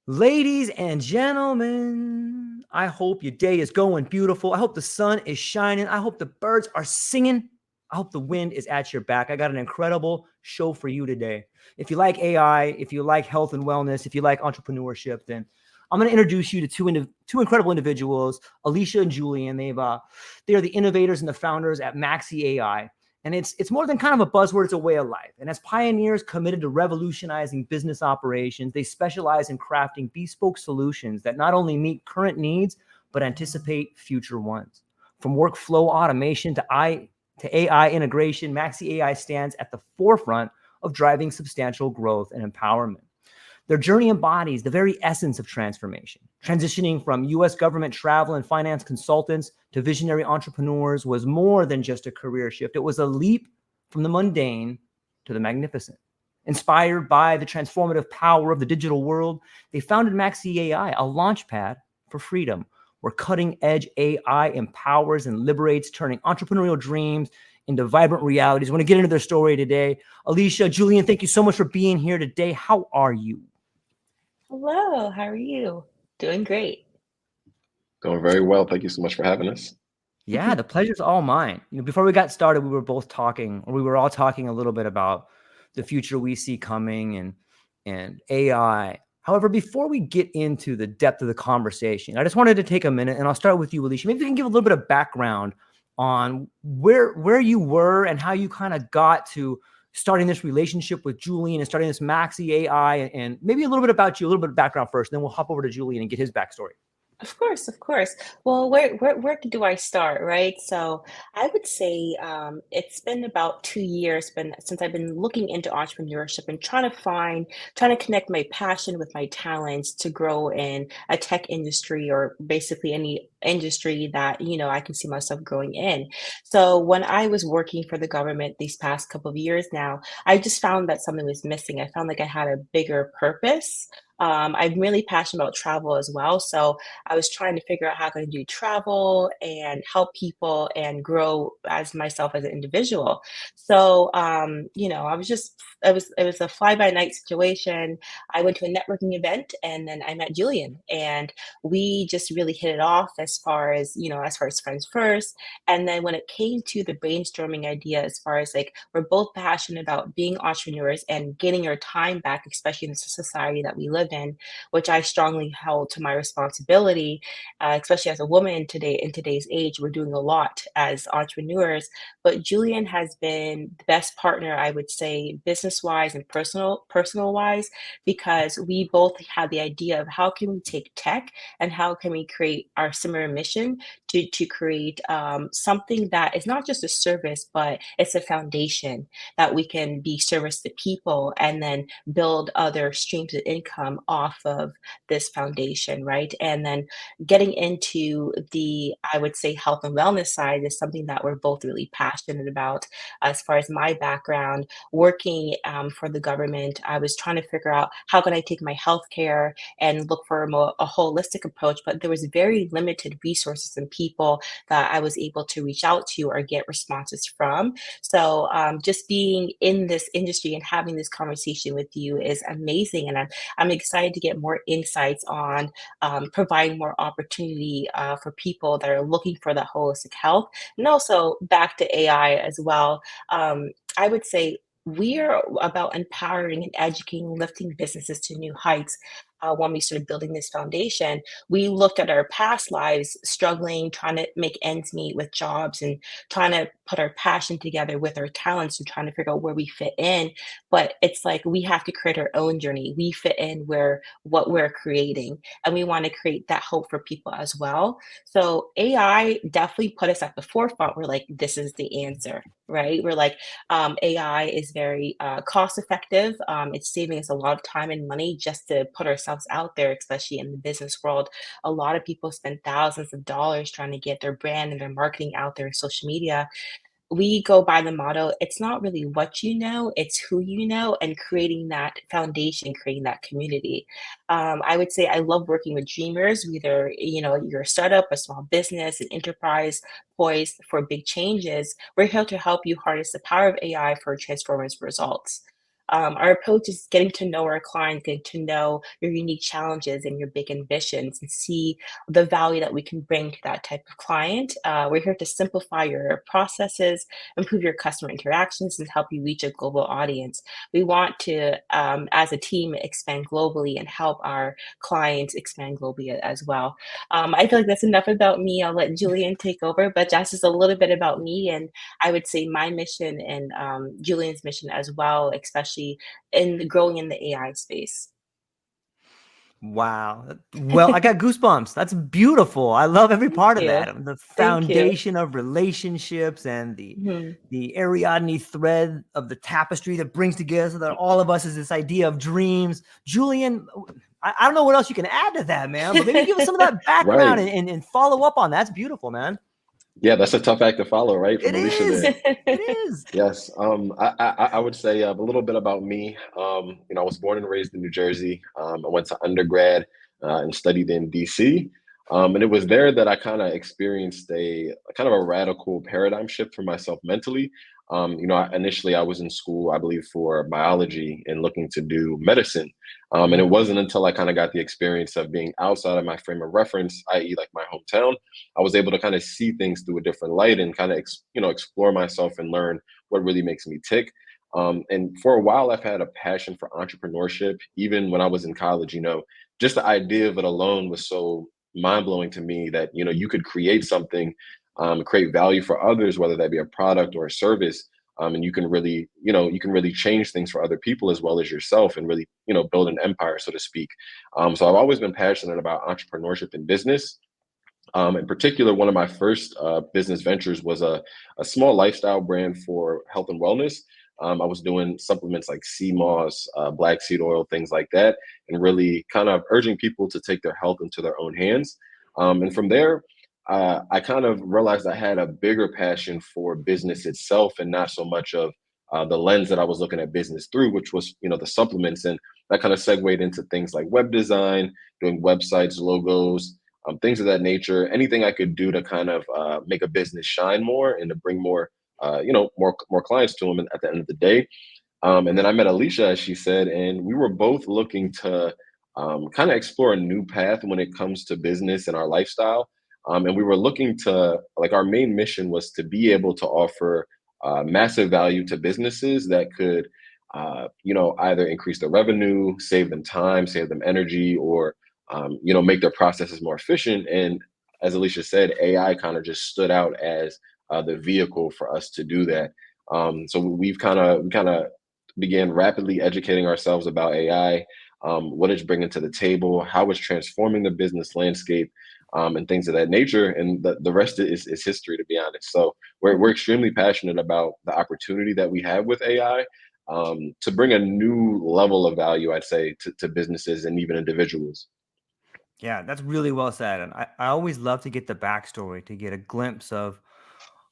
Ladies and gentlemen, I hope your day is going beautiful. I hope the sun is shining. I hope the birds are singing. I hope the wind is at your back. I got an incredible show for you today. If you like AI, if you like health and wellness, if you like entrepreneurship, then I'm going to introduce you to two incredible individuals, Alecia and Julian. They are the innovators and the founders at Maxi AI. And it's more than kind of a buzzword, it's a way of life. And as pioneers committed to revolutionizing business operations, they specialize in crafting bespoke solutions that not only meet current needs, but anticipate future ones. From workflow automation to AI integration, Maxi AI stands at the forefront of driving substantial growth and empowerment. Their journey embodies the very essence of transformation. Transitioning from U.S. government travel and finance consultants to visionary entrepreneurs was more than just a career shift. It was a leap from the mundane to the magnificent. Inspired by the transformative power of the digital world, they founded Maxi AI, a launchpad for freedom, where cutting-edge AI empowers and liberates, turning entrepreneurial dreams into vibrant realities. I want to get into their story today. Alecia, Julian, thank you so much for being here today. How are you? Hello, how are you? Doing great. Doing very well. Thank you so much for having us. Yeah, the pleasure's all mine. Before we got started, we were all talking a little bit about the future we see coming and AI. However, before we get into the depth of the conversation, I just wanted to take a minute, and I'll start with you, Alecia. Maybe you can give a little bit of background on where you were and how you kind of got to starting this relationship with Julian and starting this Maxi AI, and maybe a little bit about you, a little bit of background first, and then we'll hop over to Julian and get his backstory. Of course, of course. Well, where do I start, right? So I would say it's been about 2 years since I've been looking into entrepreneurship and trying to connect my passion with my talents to grow in a tech industry or basically any industry that, I can see myself growing in. So when I was working for the government these past couple of years now, I just found that something was missing. I found like I had a bigger purpose. I'm really passionate about travel as well. So I was trying to figure out how I can do travel and help people and grow as myself as an individual. So, I was just it was a fly by night situation. I went to a networking event and then I met Julian and we just really hit it off as far as friends first. And then when it came to the brainstorming idea, as far as like we're both passionate about being entrepreneurs and getting our time back, especially in the society that we live in, which I strongly held to my responsibility, especially as a woman today in today's age. We're doing a lot as entrepreneurs, but Julian has been the best partner, I would say, business wise and personal wise, because we both had the idea of how can we take tech and how can we create our similar mission to create something that is not just a service, but it's a foundation that we can be service to people and then build other streams of income off of this foundation, right? And then getting into the, I would say, health and wellness side is something that we're both really passionate about. As far as my background, working for the government, I was trying to figure out how can I take my healthcare and look for a holistic approach, but there was very limited resources and people that I was able to reach out to or get responses from. So just being in this industry and having this conversation with you is amazing, and I'm excited to get more insights on providing more opportunity for people that are looking for that holistic health, and also back to AI as well. I would say we are about empowering and educating, lifting businesses to new heights. When we started building this foundation, we looked at our past lives, struggling, trying to make ends meet with jobs and trying to put our passion together with our talents and trying to figure out where we fit in. But it's like we have to create our own journey. We fit in where what we're creating, and we want to create that hope for people as well. So AI definitely put us at the forefront. We're like, this is the answer, right? We're like, AI is very cost effective. It's saving us a lot of time and money just to put ourselves out there, especially in the business world. A lot of people spend thousands of dollars trying to get their brand and their marketing out there in social media. We go by the motto, it's not really what you know, it's who you know, and creating that foundation, creating that community. I would say I love working with dreamers, whether you're a startup, a small business, an enterprise poised for big changes. We're here to help you harness the power of AI for transformative results. Our approach is getting to know our clients, getting to know your unique challenges and your big ambitions, and see the value that we can bring to that type of client. We're here to simplify your processes, improve your customer interactions, and help you reach a global audience. We want to, as a team, expand globally and help our clients expand globally as well. I feel like that's enough about me. I'll let Julian take over, but that's just a little bit about me. And I would say my mission and Julian's mission as well, especially in growing in the AI space. Wow. Well, I got goosebumps. That's beautiful. I love every part of you. that. The Thank you. foundation of relationships and Mhm. the Ariadne thread of the tapestry that brings together so that all of us is this idea of dreams. Julian, I don't know what else you can add to that, man, but maybe give us some of that background Right. and follow up on that. That's beautiful, man. Yeah, that's a tough act to follow, right? From It Alecia is. there. It is. Yes. I would say a little bit about me. I was born and raised in New Jersey. I went to undergrad and studied in DC. And it was there that I kind of experienced a kind of a radical paradigm shift for myself mentally. Initially I was in school, I believe, for biology and looking to do medicine. And it wasn't until I kind of got the experience of being outside of my frame of reference, i.e., like my hometown, I was able to kind of see things through a different light and kind of, explore myself and learn what really makes me tick. And for a while, I've had a passion for entrepreneurship. Even when I was in college, just the idea of it alone was so mind blowing to me that, you could create something, create value for others, whether that be a product or a service. And you can really change things for other people as well as yourself and really, build an empire, so to speak. So I've always been passionate about entrepreneurship and business. In particular, one of my first business ventures was a small lifestyle brand for health and wellness. I was doing supplements like sea moss, black seed oil, things like that, and really kind of urging people to take their health into their own hands. And from there, I kind of realized I had a bigger passion for business itself and not so much of the lens that I was looking at business through, which was, the supplements. And that kind of segued into things like web design, doing websites, logos, things of that nature. Anything I could do to kind of make a business shine more and to bring more, more clients to them at the end of the day. And then I met Alecia, as she said, and we were both looking to kind of explore a new path when it comes to business and our lifestyle. And we were looking to, like, our main mission was to be able to offer massive value to businesses that could, either increase their revenue, save them time, save them energy, or make their processes more efficient. And as Alecia said, AI kind of just stood out as the vehicle for us to do that. So we kind of began rapidly educating ourselves about AI, what it's bringing to the table, how it's transforming the business landscape, and things of that nature. And the rest is history, to be honest. So we're extremely passionate about the opportunity that we have with AI, to bring a new level of value, I'd say, to businesses and even individuals. Yeah, that's really well said. And I always love to get the backstory, to get a glimpse of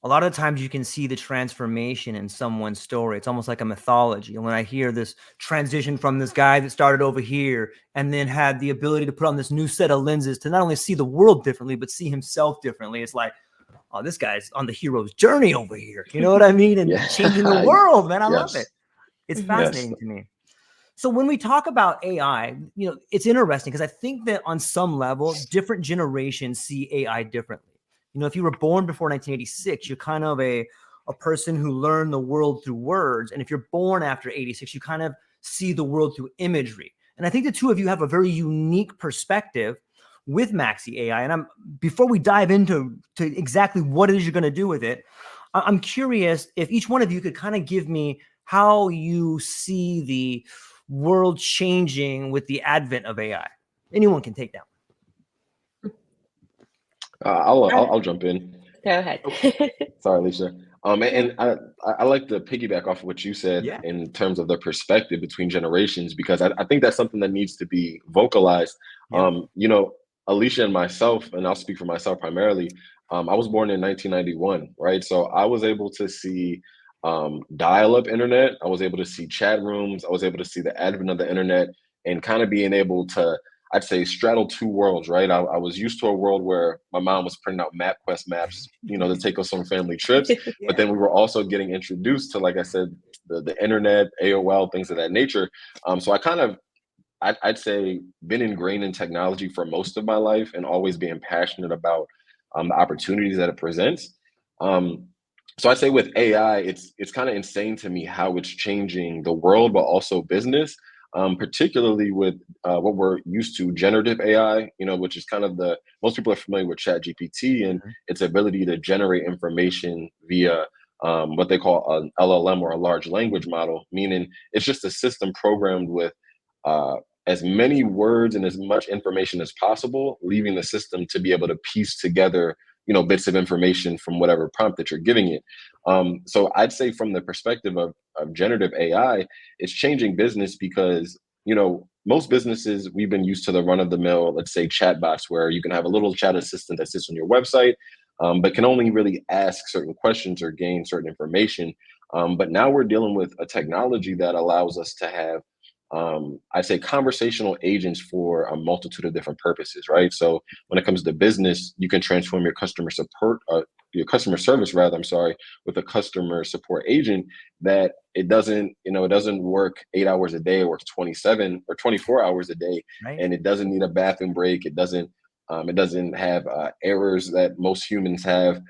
a lot of times you can see the transformation in someone's story. It's almost like a mythology. And when I hear this transition from this guy that started over here and then had the ability to put on this new set of lenses to not only see the world differently, but see himself differently, it's like, oh, this guy's on the hero's journey over here. You know what I mean? And Yeah. changing the world, man. I love it. Yes. It's Mhm. Yes. fascinating to me. So when we talk about AI, it's interesting because I think that on some level, different generations see AI differently. If you were born before 1986, you're kind of a person who learned the world through words. And if you're born after 86, you kind of see the world through imagery. And I think the two of you have a very unique perspective with Maxi AI. And before we dive into exactly what it is you're going to do with it, I'm curious if each one of you could kind of give me how you see the world changing with the advent of AI. Anyone can take that one. I'll jump in. Go ahead. Oh, sorry, Alicia. And I like to piggyback off of what you said Yeah. in terms of the perspective between generations, because I think that's something that needs to be vocalized. Yeah. Alicia and myself, and I'll speak for myself primarily. I was born in 1991, right? So I was able to see dial-up internet. I was able to see chat rooms. I was able to see the advent of the internet and kind of being able to, I'd say, straddle two worlds, right? I was used to a world where my mom was printing out MapQuest maps, to take us on family trips. Yeah. But then we were also getting introduced to, like I said, the internet, AOL, things of that nature. So I kind of, I'd say, been ingrained in technology for most of my life and always being passionate about the opportunities that it presents. Um, so I'd say with AI, it's kind of insane to me how it's changing the world, but also business, particularly with what we're used to, generative AI, which is kind of most people are familiar with ChatGPT and Mhm. its ability to generate information via what they call an LLM, or a large language model, meaning it's just a system programmed with uh, as many words and as much information as possible, leaving the system to be able to piece together, bits of information from whatever prompt that you're giving it. So I'd say from the perspective of generative AI, it's changing business because, most businesses, we've been used to the run of the mill, let's say chatbots, where you can have a little chat assistant that sits on your website, but can only really ask certain questions or gain certain information. But now we're dealing with a technology that allows us to have, I'd say, conversational agents for a multitude of different purposes, right? So when it comes to business, you can transform your customer service rather, I'm sorry, with a customer support agent that it doesn't work 8 hours a day. It works 27 or 24 hours a day, Right. and it doesn't need a bathroom break. It doesn't have errors that most humans have.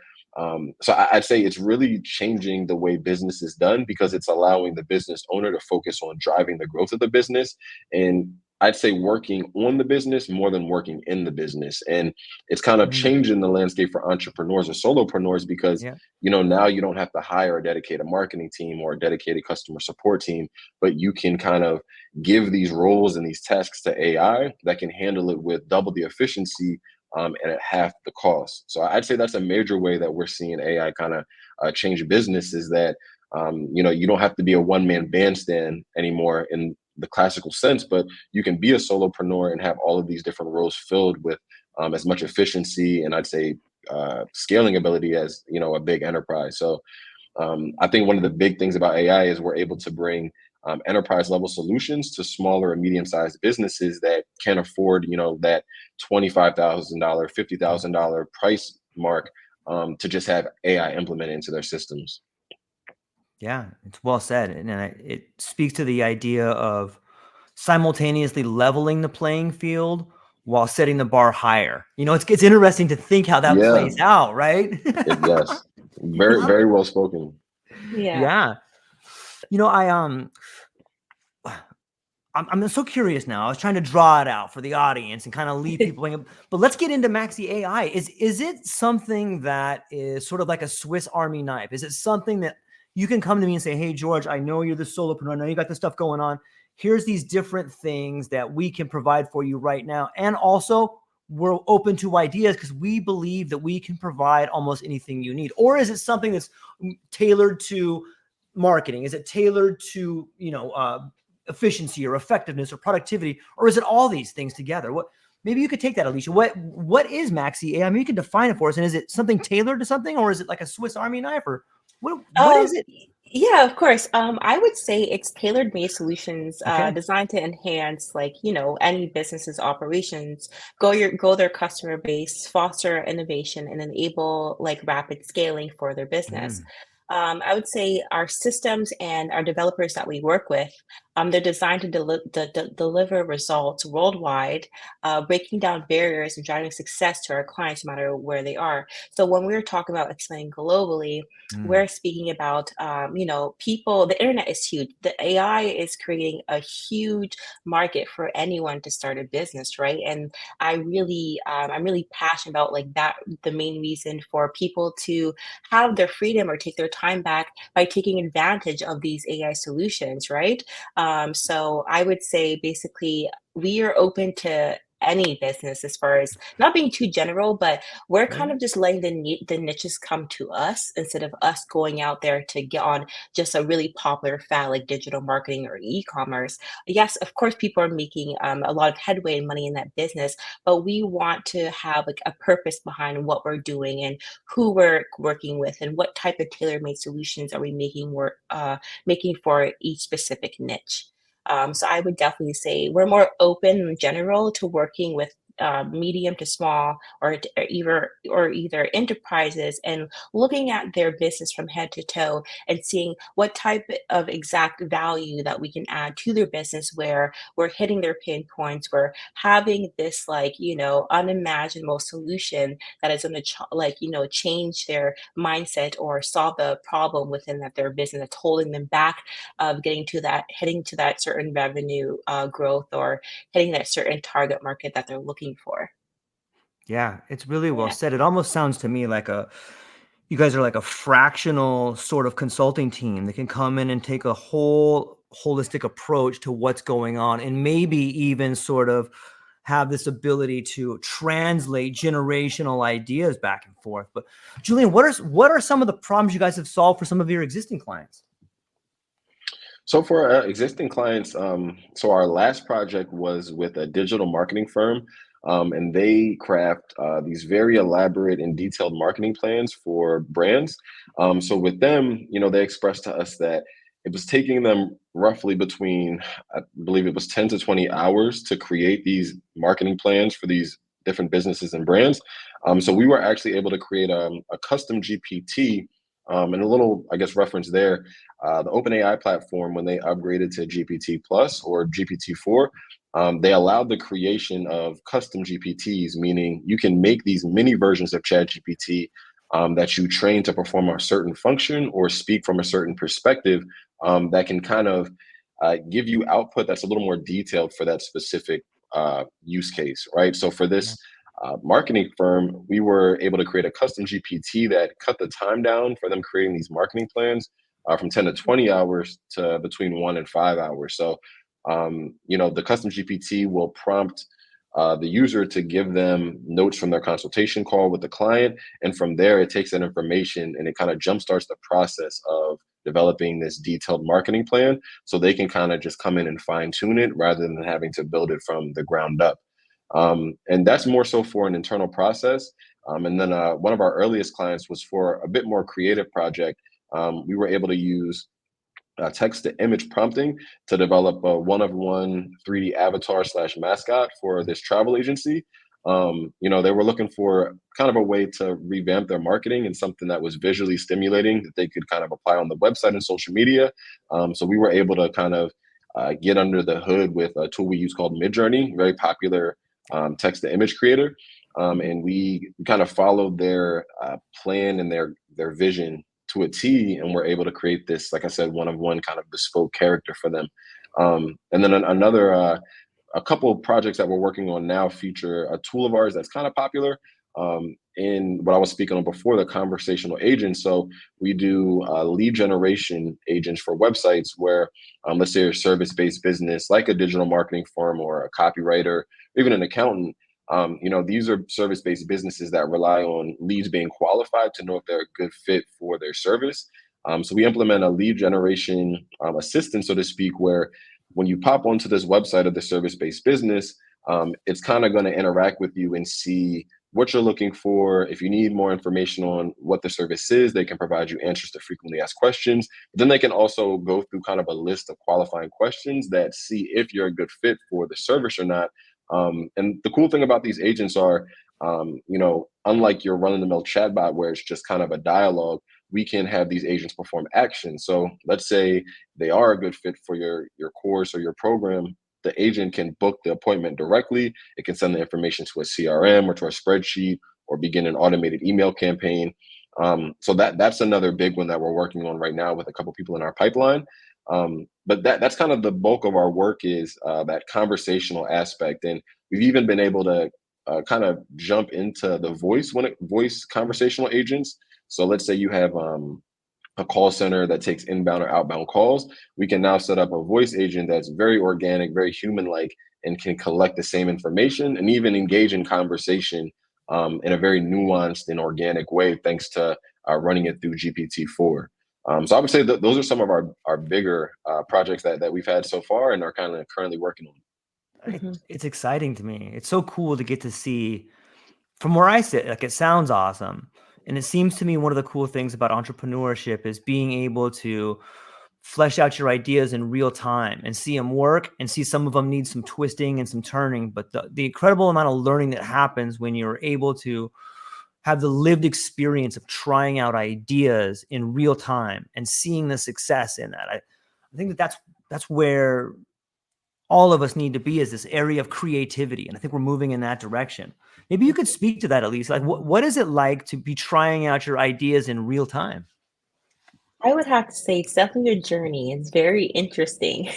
So I'd say it's really changing the way business is done because it's allowing the business owner to focus on driving the growth of the business. And I'd say working on the business more than working in the business. And it's kind of Mm. changing the landscape for entrepreneurs or solopreneurs because, Yeah. now you don't have to hire a dedicated marketing team or a dedicated customer support team, but you can kind of give these roles and these tasks to AI that can handle it with double the efficiency, and at half the cost. So I'd say that's a major way that we're seeing AI kind of change business, is that you don't have to be a one-man bandstand anymore in the classical sense, but you can be a solopreneur and have all of these different roles filled with as much efficiency and, I'd say, scaling ability as a big enterprise. So I think one of the big things about AI is we're able to bring enterprise level solutions to smaller and medium sized businesses that can't afford, that $25,000, $50,000 price mark, to just have AI implemented into their systems. Yeah, it's well said, and it speaks to the idea of simultaneously leveling the playing field while setting the bar higher. It's interesting to think how that Yeah, plays out, right? yes, You very, know, very well spoken. Yeah. yeah. I'm so curious now. I was trying to draw it out for the audience and kind of leave people thinking, but let's get into Maxi AI. Is it something that is sort of like a Swiss Army knife? Is it something that you can come to me and say, hey, George, I know you're the solopreneur. I know you got this stuff going on. Here's these different things that we can provide for you right now. And also, we're open to ideas because we believe that we can provide almost anything you need. Or is it something that's tailored to marketing? Is it tailored to, efficiency or effectiveness or productivity, or is it all these things together? Maybe you could take that, Alecia. What is Maxi AI? I mean, you can define it for us. And is it something tailored to something, or is it like a Swiss Army knife, or what is Um, it? yeah, of course. I would say it's tailored-made solutions Okay. designed to enhance, like, any business's operations, grow their customer base, foster innovation, and enable like rapid scaling for their business. Mm, I would say our systems and our developers that we work with, they're designed to deliver results worldwide, breaking down barriers and driving success to our clients no matter where they are. So when we're talking about expanding globally, mm, we're speaking about people. The internet is huge. The AI is creating a huge market for anyone to start a business, right? And I'm really passionate about like that. The main reason for people to have their freedom or take their time back by taking advantage of these AI solutions, right? So I would say basically we are open to any business as far as not being too general, but we're kind right. of just letting the niches come to us instead of us going out there to get on just a really popular fad like digital marketing or e-commerce. Yes, of course, people are making a lot of headway and money in that business, but we want to have like a purpose behind what we're doing and who we're working with and what type of tailor-made solutions are we making for each specific niche. So I would definitely say we're more open in general to working with medium to small or either enterprises, and looking at their business from head to toe and seeing what type of exact value that we can add to their business, where we're hitting their pain points, we're having this unimaginable solution that is going to change their mindset or solve the problem within their business that's holding them back of hitting to that certain revenue growth, or hitting that certain target market that they're looking for. Yeah, it's really well Yeah. said. It almost sounds to me like you guys are like a fractional sort of consulting team that can come in and take a whole holistic approach to what's going on, and maybe even sort of have this ability to translate generational ideas back and forth. But Julian, what are some of the problems you guys have solved for some of your existing clients? So for our existing clients, so our last project was with a digital marketing firm, and they craft these very elaborate and detailed marketing plans for brands. So with them, they expressed to us that it was taking them roughly between, I believe it was 10 to 20 hours to create these marketing plans for these different businesses and brands. So we were actually able to create a custom GPT. And a little, I guess, reference there, the OpenAI platform, when they upgraded to GPT Plus or GPT-4, they allowed the creation of custom GPTs, meaning you can make these mini versions of ChatGPT that you train to perform a certain function or speak from a certain perspective, that can kind of give you output that's a little more detailed for that specific use case, right? So for this marketing firm, we were able to create a custom GPT that cut the time down for them creating these marketing plans from 10 to 20 hours to between 1 and 5 hours. So, the custom GPT will prompt the user to give them notes from their consultation call with the client. And from there, it takes that information and it kind of jumpstarts the process of developing this detailed marketing plan, so they can kind of just come in and fine tune it rather than having to build it from the ground up. And that's more so for an internal process. And then one of our earliest clients was for a bit more creative project. We were able to use text to image prompting to develop a one-of-one 3D avatar slash mascot for this travel agency. They were looking for kind of a way to revamp their marketing and something that was visually stimulating that they could kind of apply on the website and social media. So we were able to kind of get under the hood with a tool we use called Midjourney, very popular text to image creator. And we kind of followed their plan and their vision to a T, and we're able to create this, like I said, one-of-one kind of bespoke character for them. And then a couple of projects that we're working on now feature a tool of ours that's kind of popular in what I was speaking on before, the conversational agents. So we do lead generation agents for websites where, let's say, a service-based business like a digital marketing firm or a copywriter, or even an accountant. These are service-based businesses that rely on leads being qualified to know if they're a good fit for their service. So we implement a lead generation assistant, so to speak, where when you pop onto this website of the service-based business, it's kind of going to interact with you and see what you're looking for. If you need more information on what the service is, they can provide you answers to frequently asked questions. But then they can also go through kind of a list of qualifying questions that see if you're a good fit for the service or not. And the cool thing about these agents are, unlike your run-of-the-mill chatbot where it's just kind of a dialogue, we can have these agents perform action. So let's say they are a good fit for your course or your program. The agent can book the appointment directly. It can send the information to a CRM or to a spreadsheet or begin an automated email campaign. So that's another big one that we're working on right now with a couple people in our pipeline. But that's kind of the bulk of our work, is that conversational aspect. And we've even been able to kind of jump into the voice conversational agents. So let's say you have a call center that takes inbound or outbound calls. We can now set up a voice agent that's very organic, very human-like, and can collect the same information and even engage in conversation in a very nuanced and organic way, thanks to running it through GPT-4. So I would say that those are some of our bigger projects that we've had so far and are kind of currently working on. It's exciting to me. It's so cool to get to see from where I sit. Like, it sounds awesome. And it seems to me one of the cool things about entrepreneurship is being able to flesh out your ideas in real time and see them work, and see some of them need some twisting and some turning. But the incredible amount of learning that happens when you're able to have the lived experience of trying out ideas in real time and seeing the success in that. I think that's where all of us need to be, is this area of creativity. And I think we're moving in that direction. Maybe you could speak to that, Alecia. Like, what is it like to be trying out your ideas in real time? I would have to say it's definitely a journey. It's very interesting.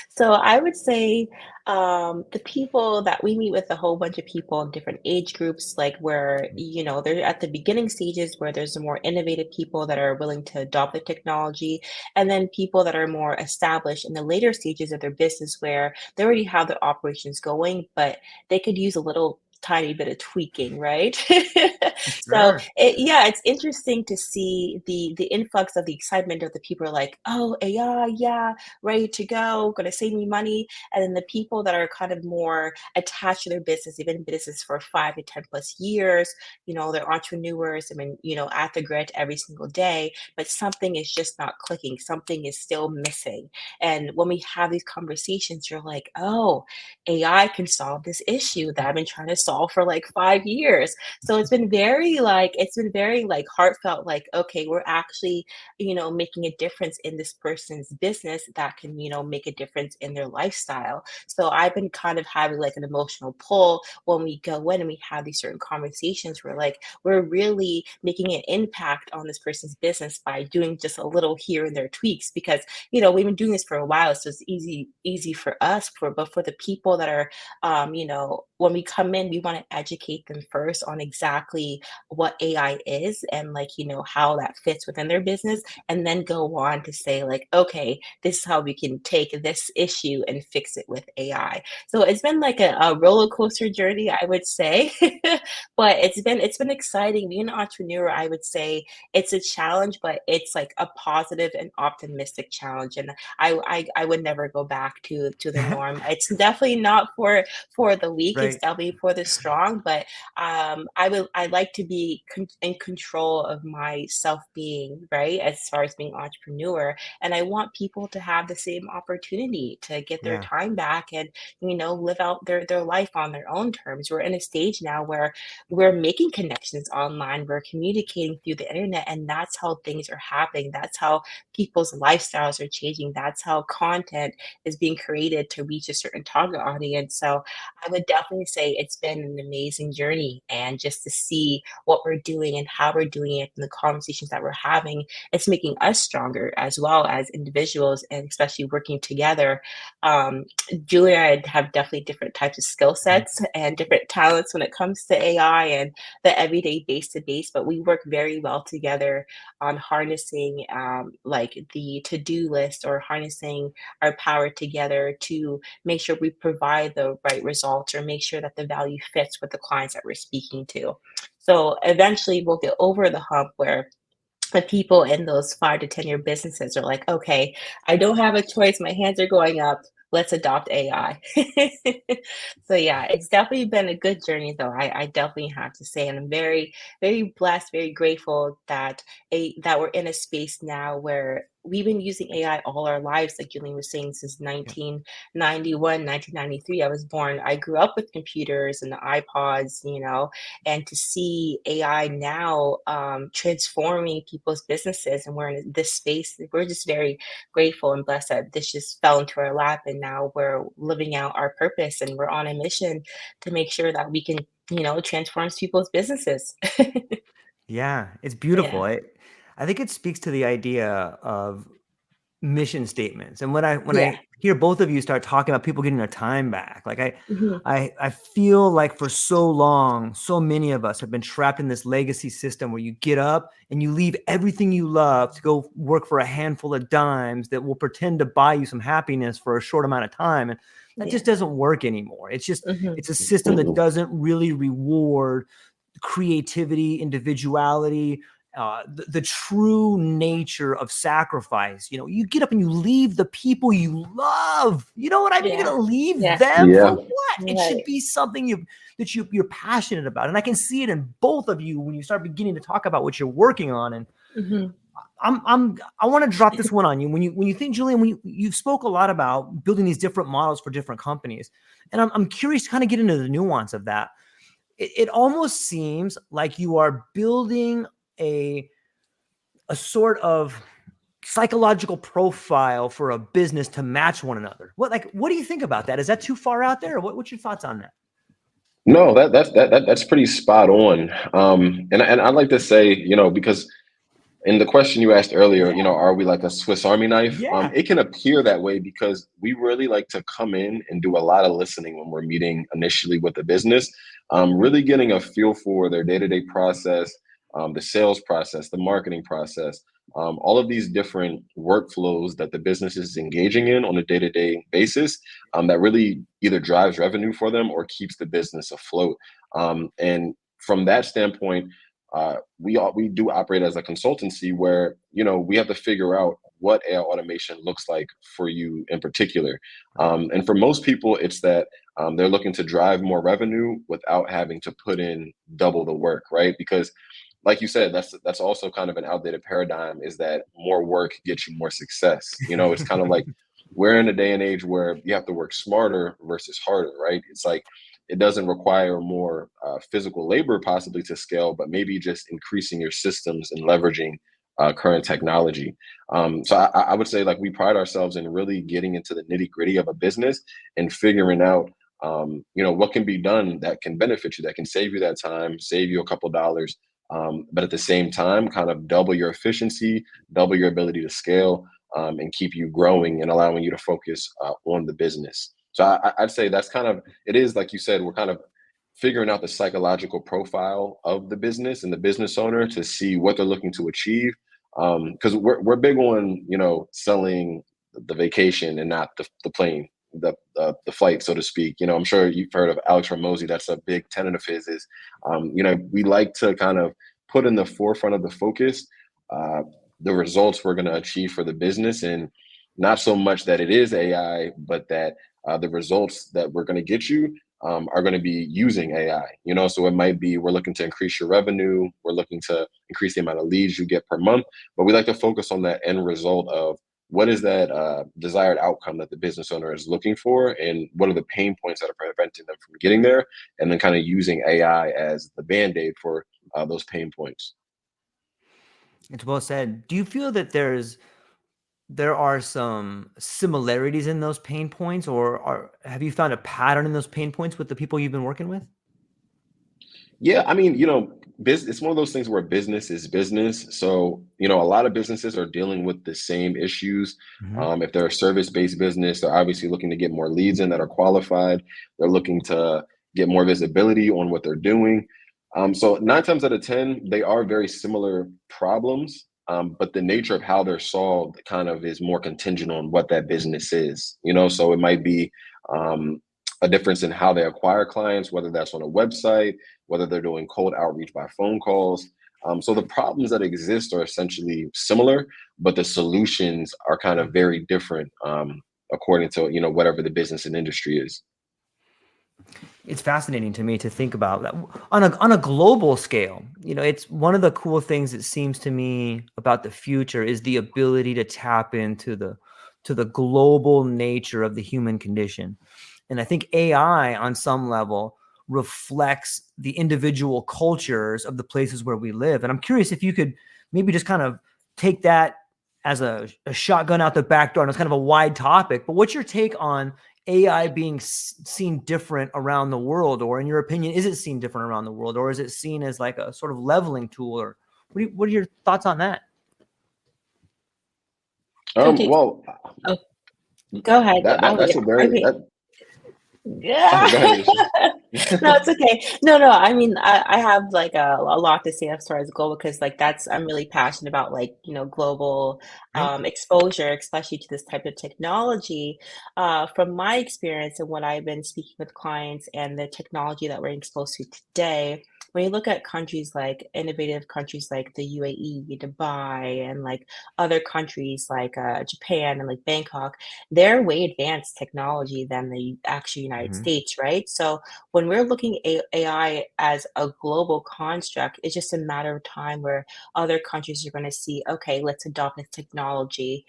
So I would say the people that we meet with, a whole bunch of people in different age groups, like where, they're at the beginning stages where there's the more innovative people that are willing to adopt the technology, and then people that are more established in the later stages of their business where they already have their operations going, but they could use a little tiny bit of tweaking, right? So Sure. yeah, it's interesting to see the influx of the excitement of the people are like, oh, AI, yeah, ready to go, gonna save me money. And then the people that are kind of more attached to their business, they've been in business for 5 to 10 plus years, they're entrepreneurs, I mean, at the grid every single day, but something is just not clicking, something is still missing. And when we have these conversations, you're like, oh, AI can solve this issue that I've been trying to solve for like 5 years. So it's been very like heartfelt, like, okay, we're actually, making a difference in this person's business that can, make a difference in their lifestyle. So I've been kind of having like an emotional pull when we go in and we have these certain conversations where like we're really making an impact on this person's business by doing just a little here and there tweaks, because we've been doing this for a while, so it's easy for us, but for the people that are when we come in, we want to educate them first on exactly what AI is and like, how that fits within their business, and then go on to say like, okay, this is how we can take this issue and fix it with AI. So it's been like a roller coaster journey, I would say. But it's been exciting. Being an entrepreneur, I would say it's a challenge, but it's like a positive and optimistic challenge. And I would never go back to the norm. It's definitely not for the weak. It's Right. definitely for the strong. But I like to be in control of my self being, right, as far as being entrepreneur. And I want people to have the same opportunity to get their Yeah. time back and live out their life on their own terms. We're in a stage now where we're making connections online, we're communicating through the internet, and that's how things are happening. That's how people's lifestyles are changing. That's how content is being created to reach a certain target audience. So I would definitely say it's been an amazing journey. And just to see what we're doing and how we're doing it and the conversations that we're having, it's making us stronger as well as individuals, and especially working together. Julie and I have definitely different types of skill sets and different talents when it comes to AI and the everyday base to base, but we work very well together on harnessing like the to-do list, or harnessing our power together to make sure we provide the right results or make sure that the value fits with the clients that we're speaking to. So eventually we'll get over the hump where the people in those 5 to 10 year businesses are like, okay, I don't have a choice. My hands are going up. Let's adopt AI. So yeah, it's definitely been a good journey though. I definitely have to say, and I'm very, very blessed, very grateful that we're in a space now where we've been using AI all our lives, like Julian was saying, since Yeah. 1991, 1993. I was born, I grew up with computers and the iPods, and to see AI now transforming people's businesses, and we're in this space, we're just very grateful and blessed that this just fell into our lap, and now we're living out our purpose and we're on a mission to make sure that we can, transform people's businesses. Yeah. It's Yeah. beautiful. I think it speaks to the idea of mission statements. And when Yeah. I hear both of you start talking about people getting their time back, like Hmm. I feel like for so long, so many of us have been trapped in this legacy system where you get up and you leave everything you love to go work for a handful of dimes that will pretend to buy you some happiness for a short amount of time. And that Yeah. just doesn't work anymore. Hmm. It's a system that doesn't really reward creativity, individuality, the true nature of sacrifice. You get up and you leave the people you love. You know what I mean? You're Yeah. gonna leave Yeah. them for Yeah. what? It should Right. be something you're passionate about, and I can see it in both of you when you start beginning to talk about what you're working on. And Hmm. I want to drop this one on you. When you think, Julian, when you spoke a lot about building these different models for different companies, and I'm curious to kind of get into the nuance of that. It almost seems like you are building a sort of psychological profile for a business to match one another. What do you think about that? Is that too far out there? Or what's your thoughts on that? No, that's pretty spot on. And I'd like to say, because in the question you asked earlier, are we like a Swiss Army knife? Yeah. It can appear that way because we really like to come in and do a lot of listening when we're meeting initially with the business, really getting a feel for their day-to-day process, the sales process, the marketing process, all of these different workflows that the business is engaging in on a day-to-day basis, that really either drives revenue for them or keeps the business afloat. And from that standpoint, we do operate as a consultancy where we have to figure out what AI automation looks like for you in particular. And for most people, it's that they're looking to drive more revenue without having to put in double the work, right? Because like you said, that's also kind of an outdated paradigm, is that more work gets you more success. It's kind of like we're in a day and age where you have to work smarter versus harder, right? It's like it doesn't require more physical labor possibly to scale, but maybe just increasing your systems and leveraging current technology. So I would say, like, we pride ourselves in really getting into the nitty gritty of a business and figuring out, what can be done that can benefit you, that can save you that time, save you a couple dollars, but at the same time, kind of double your efficiency, double your ability to scale, and keep you growing and allowing you to focus on the business. So I'd say that's kind of, it is like you said, we're kind of figuring out the psychological profile of the business and the business owner to see what they're looking to achieve. Because we're big on, selling the vacation and not the plane, the flight, so to speak. I'm sure you've heard of Alex Ramosi. That's a big tenet of his is, we like to kind of put in the forefront of the focus the results we're going to achieve for the business, and not so much that it is AI, but that the results that we're going to get you are going to be using AI. So it might be, we're looking to increase your revenue, we're looking to increase the amount of leads you get per month, but we like to focus on that end result of what is that desired outcome that the business owner is looking for, and what are the pain points that are preventing them from getting there, and then kind of using AI as the band-aid for those pain points. It's well said. Do you feel that there are some similarities in those pain points, or have you found a pattern in those pain points with the people you've been working with? Yeah, I mean, it's one of those things where business is business. So, a lot of businesses are dealing with the same issues. Mm-hmm. If they're a service-based business, they're obviously looking to get more leads in that are qualified. They're looking to get more visibility on what they're doing. So 9 times out of 10, they are very similar problems. But the nature of how they're solved kind of is more contingent on what that business is. So it might be a difference in how they acquire clients, whether that's on a website, whether they're doing cold outreach by phone calls. So the problems that exist are essentially similar, but the solutions are kind of very different according to, whatever the business and industry is. It's fascinating to me to think about that on a global scale. It's one of the cool things that seems to me about the future is the ability to tap into the global nature of the human condition. And I think AI on some level reflects the individual cultures of the places where we live. And I'm curious if you could maybe just kind of take that as a shotgun out the back door. And it's kind of a wide topic, but what's your take on AI being seen different around the world? Or in your opinion, is it seen different around the world? Or is it seen as like a sort of leveling tool? Or what are your thoughts on that? Well, go ahead. that's a very, Yeah. go ahead. No, it's okay. No, I mean, I have like a lot to say as far as global, because like I'm really passionate about like, global Right. exposure, especially to this type of technology. From my experience and what I've been speaking with clients and the technology that we're exposed to today, when you look at countries like innovative countries like the UAE, Dubai, and like other countries like Japan and like Bangkok, they're way advanced technology than the actual United Hmm. States, right? So when we're looking at AI as a global construct, it's just a matter of time where other countries are going to see, okay, let's adopt this technology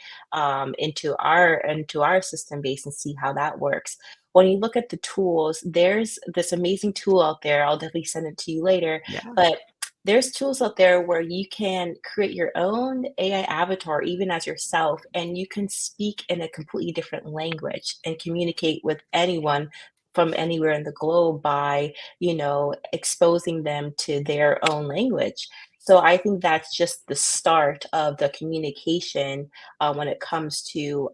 into our system base and see how that works. When you look at the tools, there's this amazing tool out there. I'll definitely send it to you later, Yeah. but there's tools out there where you can create your own AI avatar, even as yourself, and you can speak in a completely different language and communicate with anyone from anywhere in the globe by, exposing them to their own language. So I think that's just the start of the communication when it comes to,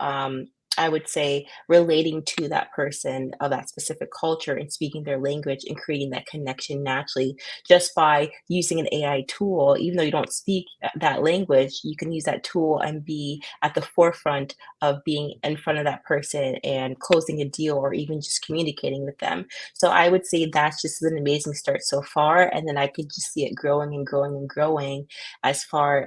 I would say, relating to that person of that specific culture and speaking their language and creating that connection naturally just by using an AI tool. Even though you don't speak that language, you can use that tool and be at the forefront of being in front of that person and closing a deal or even just communicating with them. So I would say that's just an amazing start so far. And then I could just see it growing and growing and growing as far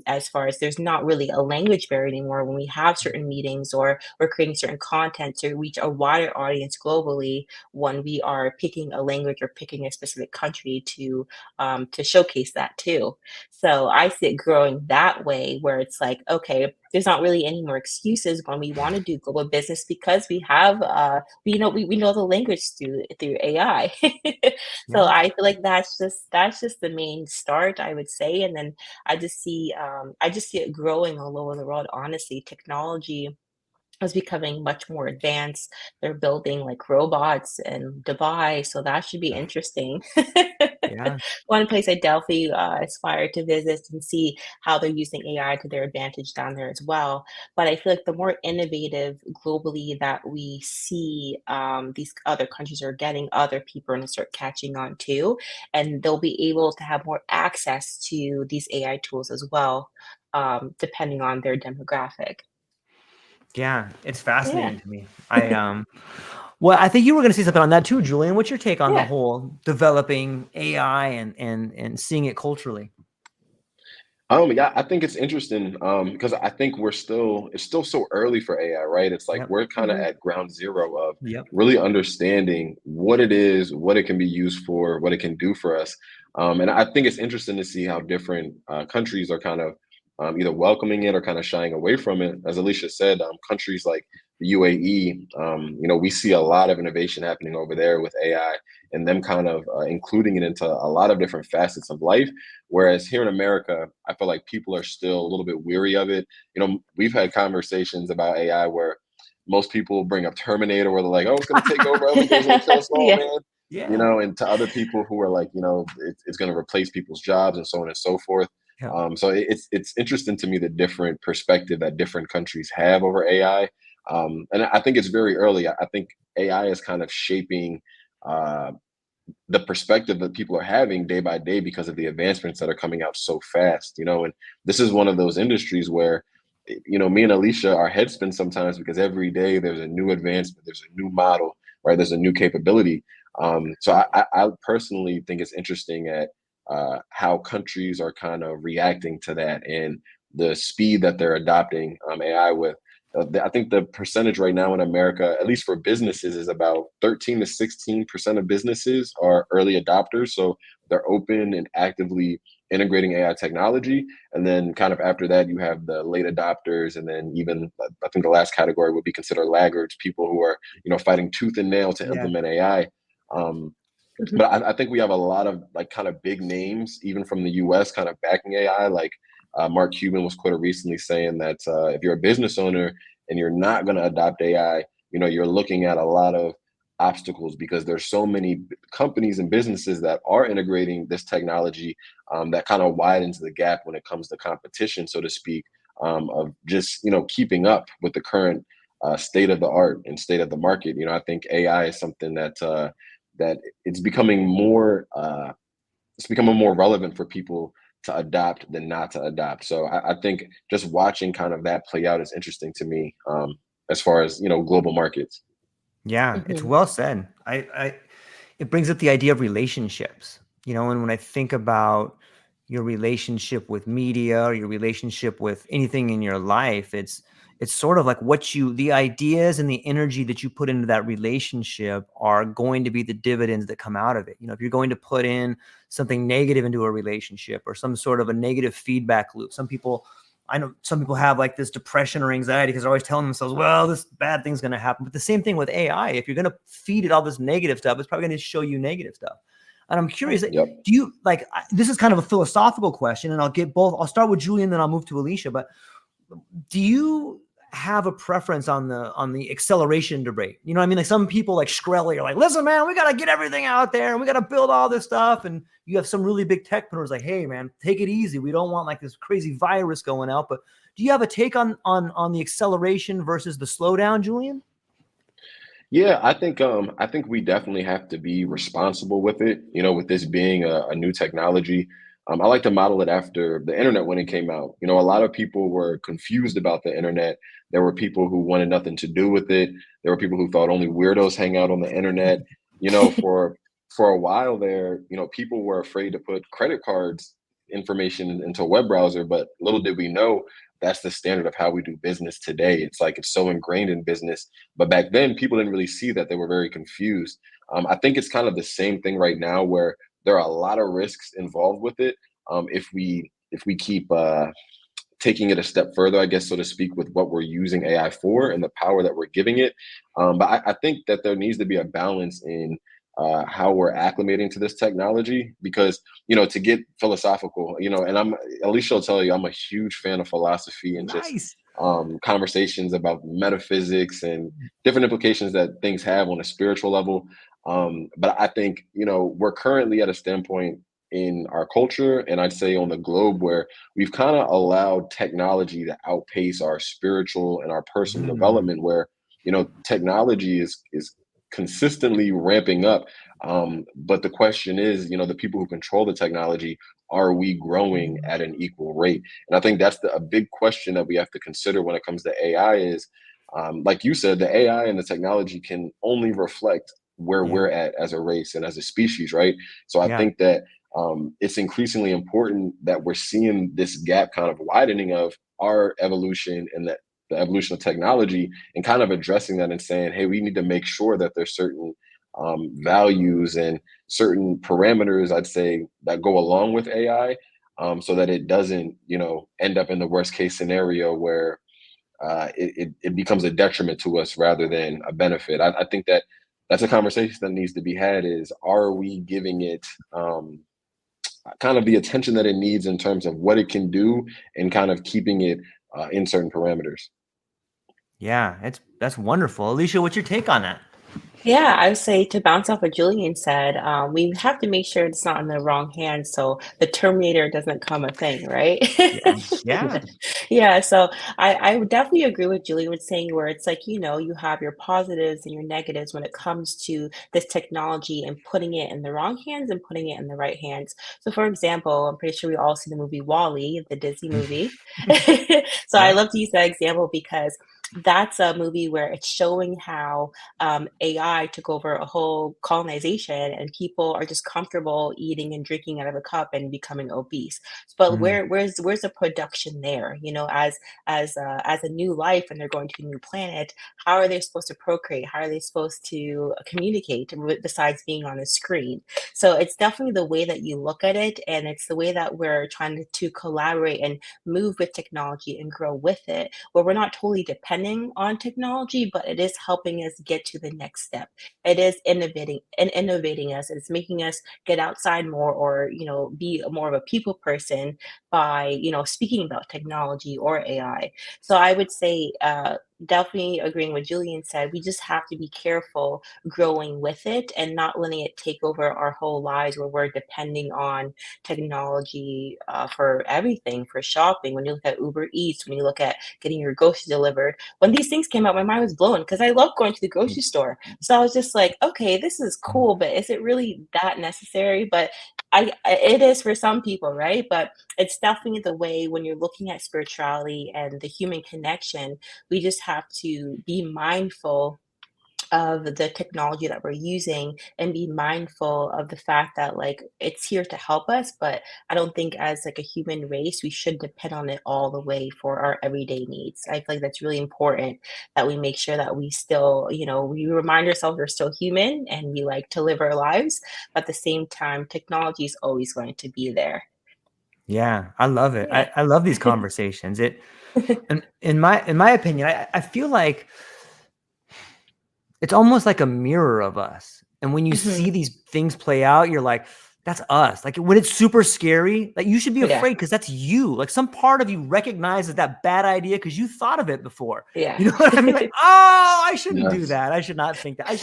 as there's not really a language barrier anymore when we have certain meetings or we're creating certain content to reach a wider audience globally when we are picking a language or picking a specific country to showcase that too. So I see it growing that way where it's like, okay, there's not really any more excuses when we want to do global business because we have we know the language through AI. So Yeah. I feel like that's just the main start, I would say. And then I just see it growing all over the world, honestly. Technology is becoming much more advanced. They're building like robots in Dubai, so that should be interesting. Yeah. One place I definitely aspire to visit and see how they're using AI to their advantage down there as well. But I feel like the more innovative globally that we see these other countries are getting, other people are going to start catching on too, and they'll be able to have more access to these AI tools as well, depending on their demographic. Yeah. It's Yeah. fascinating to me. Well, I think you were going to say something on that too, Julian. What's your take on the Yeah. whole developing AI and seeing it culturally? Yeah, I think it's interesting because I think it's still so early for AI, right? It's like Yep. we're kind of Mhm. at ground zero of Yep. really understanding what it is, what it can be used for, what it can do for us. And I think it's interesting to see how different countries are kind of either welcoming it or kind of shying away from it. As Alecia said, countries like the UAE, we see a lot of innovation happening over there with AI and them kind of including it into a lot of different facets of life. Whereas here in America, I feel like people are still a little bit weary of it. We've had conversations about AI where most people bring up Terminator, where they're like, "Oh, it's going to take over everything. It's going to kill us all, Yeah. man." Yeah. And to other people who are like, it's going to replace people's jobs and so on and so forth. Yeah. So it's interesting to me the different perspective that different countries have over AI, and I think it's very early. I think AI is kind of shaping. Uh, the perspective that people are having day by day because of the advancements that are coming out so fast, and this is one of those industries where, me and Alecia, our heads spin sometimes because every day there's a new advancement, there's a new model, right? There's a new capability. So I personally think it's interesting at how countries are kind of reacting to that and the speed that they're adopting AI with. I think the percentage right now in America, at least for businesses, is about 13 to 16% of businesses are early adopters. So they're open and actively integrating AI technology. And then kind of after that, you have the late adopters. And then even I think the last category would be considered laggards, people who are, fighting tooth and nail to Yeah. implement AI. Um, Mhm. but I think we have a lot of like kind of big names, even from the US, kind of backing AI. Like Mark Cuban was quoted recently saying that if you're a business owner and you're not going to adopt AI, you're looking at a lot of obstacles because there's so many companies and businesses that are integrating this technology that kind of widens the gap when it comes to competition, so to speak, of just keeping up with the current state of the art and state of the market. I think AI is something that it's becoming more relevant for people to adopt than not to adopt. So I think just watching kind of that play out is interesting to me, as far as global markets. Yeah. It's Mhm. well said. It brings up the idea of relationships. And when I think about your relationship with media or your relationship with anything in your life, it's sort of like the ideas and the energy that you put into that relationship are going to be the dividends that come out of it. If you're going to put in something negative into a relationship or some sort of a negative feedback loop, I know some people have like this depression or anxiety because they're always telling themselves, well, this bad thing's going to happen. But the same thing with AI, if you're going to feed it all this negative stuff, it's probably going to show you negative stuff. And I'm curious, Yep. do you this is kind of a philosophical question, and I'll start with Julian, then I'll move to Alecia, but do you have a preference on the acceleration debate? You know what I mean? Like some people like Shkreli are like, listen, man, we got to get everything out there and we got to build all this stuff. And you have some really big techpreneurs like, hey, man, take it easy. We don't want like this crazy virus going out. But do you have a take on the acceleration versus the slowdown, Julian? Yeah, I think we definitely have to be responsible with it. With this being a new technology, I like to model it after the internet when it came out. A lot of people were confused about the internet. There were people who wanted nothing to do with it. There were people who thought only weirdos hang out on the internet. For a while there, people were afraid to put credit cards information into a web browser, but little did we know that's the standard of how we do business today. It's like it's so ingrained in business. But back then, people didn't really see that. They were very confused. I think it's kind of the same thing right now, where there are a lot of risks involved with it. If we keep taking it a step further, I guess, so to speak, with what we're using AI for and the power that we're giving it. But I think that there needs to be a balance in how we're acclimating to this technology, because to get philosophical, and Alecia will tell you I'm a huge fan of philosophy and just conversations about metaphysics and different implications that things have on a spiritual level. But I think we're currently at a standpoint in our culture, and I'd say on the globe, where we've kind of allowed technology to outpace our spiritual and our personal development, where technology is consistently ramping up. But the question is, the people who control the technology, are we growing at an equal rate? And I think that's a big question that we have to consider when it comes to AI is, like you said, the AI and the technology can only reflect where we're at as a race and as a species, right? So I think that it's increasingly important that we're seeing this gap kind of widening of our evolution and the evolution of technology, and kind of addressing that and saying, hey, we need to make sure that there's certain values and certain parameters, I'd say, that go along with AI, so that it doesn't, end up in the worst case scenario where it becomes a detriment to us rather than a benefit. I think that's a conversation that needs to be had is, are we giving it kind of the attention that it needs in terms of what it can do, and kind of keeping it in certain parameters. Yeah, that's wonderful. Alecia, what's your take on that? Yeah, I would say to bounce off what Julian said, we have to make sure it's not in the wrong hands so the Terminator doesn't come a thing, right? Yeah. Yeah, so I would definitely agree with Julian with saying where it's like, you have your positives and your negatives when it comes to this technology and putting it in the wrong hands and putting it in the right hands. So for example, I'm pretty sure we all see the movie Wall-E, the Disney movie. So I Yeah. love to use that example because that's a movie where it's showing how AI took over a whole colonization and people are just comfortable eating and drinking out of a cup and becoming obese. But where's the production there? As a new life and they're going to a new planet, how are they supposed to procreate? How are they supposed to communicate besides being on a screen? So it's definitely the way that you look at it, and it's the way that we're trying to collaborate and move with technology and grow with it, where we're not totally depending on technology, but it is helping us get to the next step. It is innovating us. It's making us get outside more, or be more of a people person by speaking about technology or AI. So I would say definitely agreeing with Julian said, we just have to be careful growing with it and not letting it take over our whole lives where we're depending on technology for everything, for shopping. When you look at Uber Eats, when you look at getting your groceries delivered, when these things came out, my mind was blown because I love going to the grocery store. So I was just like, okay, this is cool, but is it really that necessary? But it is for some people, right? But it's definitely the way when you're looking at spirituality and the human connection, we just have to be mindful of the technology that we're using and be mindful of the fact that like it's here to help us, but I don't think as like a human race we should depend on it all the way for our everyday needs. I feel like that's really important that we make sure that we still, we remind ourselves we're still human and we like to live our lives, but at the same time technology is always going to be there. Yeah, I love it. Yeah. I love these conversations. And in my opinion, I feel like it's almost like a mirror of us. And when you see these things play out, you're like, that's us. Like when it's super scary, like you should be afraid because that's you. Like some part of you recognizes that bad idea because you thought of it before. Yeah. You know what I mean? Like, oh, I shouldn't do Yes. that. I should not think that. I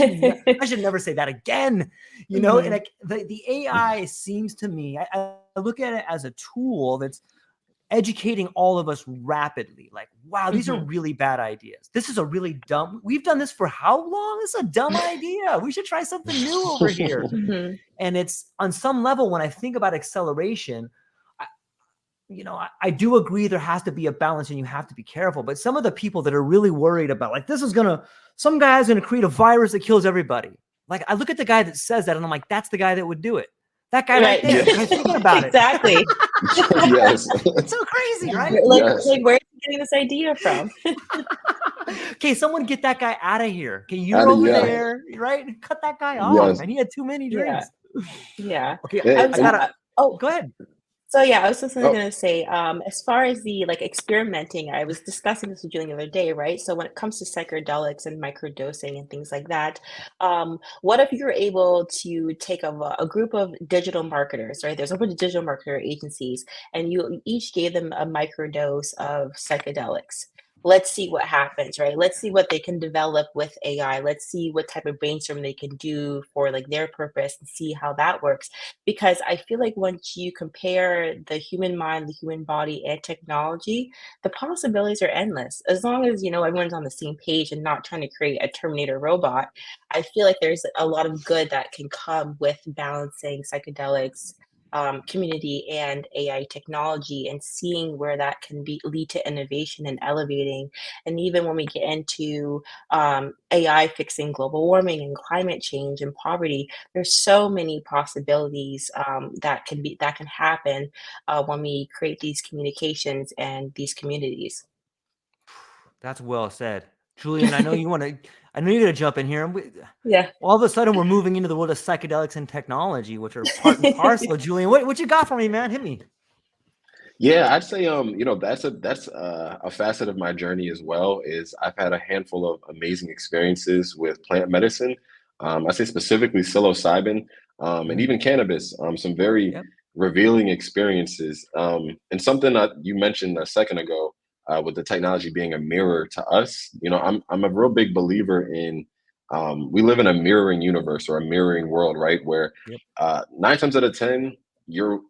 should never say that again. You know, and like the AI seems to me, I look at it as a tool that's educating all of us rapidly. Like, wow, these are really bad ideas. This is a really dumb, we've done this for how long? This is a dumb idea. We should try something new over here. And it's on some level, when I think about acceleration, I do agree there has to be a balance and you have to be careful. But some of the people that are really worried about like, some guy's going to create a virus that kills everybody. Like I look at the guy that says that and I'm like, that's the guy that would do it. That guy right there. I'm thinking about exactly. it. Yes. It's so crazy, right? Like where are you getting this idea from? Okay, someone get that guy out of here. Okay, you're over there, right? Cut that guy off. And he had too many drinks. Yeah. Okay, go ahead. So yeah, I was just going to say, as far as the like experimenting, I was discussing this with Julian the other day, right? So when it comes to psychedelics and microdosing and things like that, what if you're able to take a group of digital marketers, right? There's a bunch of digital marketer agencies, and you each gave them a microdose of psychedelics. Let's see what happens, right? Let's see what they can develop with AI. Let's see what type of brainstorm they can do for like their purpose and see how that works. Because I feel like once you compare the human mind, the human body, and technology, the possibilities are endless. As long as, everyone's on the same page and not trying to create a Terminator robot, I feel like there's a lot of good that can come with balancing psychedelics, community and AI technology and seeing where that can lead to innovation and elevating. And even when we get into AI fixing global warming and climate change and poverty, there's so many possibilities that can happen when we create these communications and these communities. That's well said. Julian, I know you're going to jump in here. Yeah. All of a sudden, we're moving into the world of psychedelics and technology, which are part and parcel. Julian, what you got for me, man? Hit me. Yeah, I'd say that's a facet of my journey as well. Is I've had a handful of amazing experiences with plant medicine. I say specifically psilocybin, and even cannabis. Some very revealing experiences. And something that you mentioned a second ago, with the technology being a mirror to us. I'm a real big believer in. We live in a mirroring universe or a mirroring world, right? Where 9 times out of 10, you're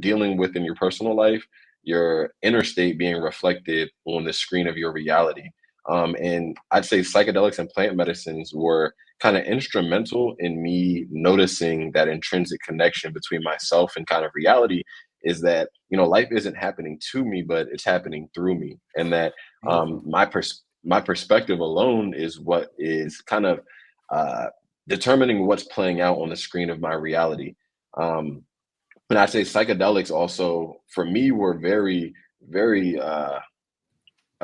dealing with in your personal life, your inner state being reflected on the screen of your reality. And I'd say psychedelics and plant medicines were kind of instrumental in me noticing that intrinsic connection between myself and kind of reality is that, life isn't happening to me, but it's happening through me. And that my perspective alone is what is kind of determining what's playing out on the screen of my reality. And I'd say psychedelics also, for me, were very, very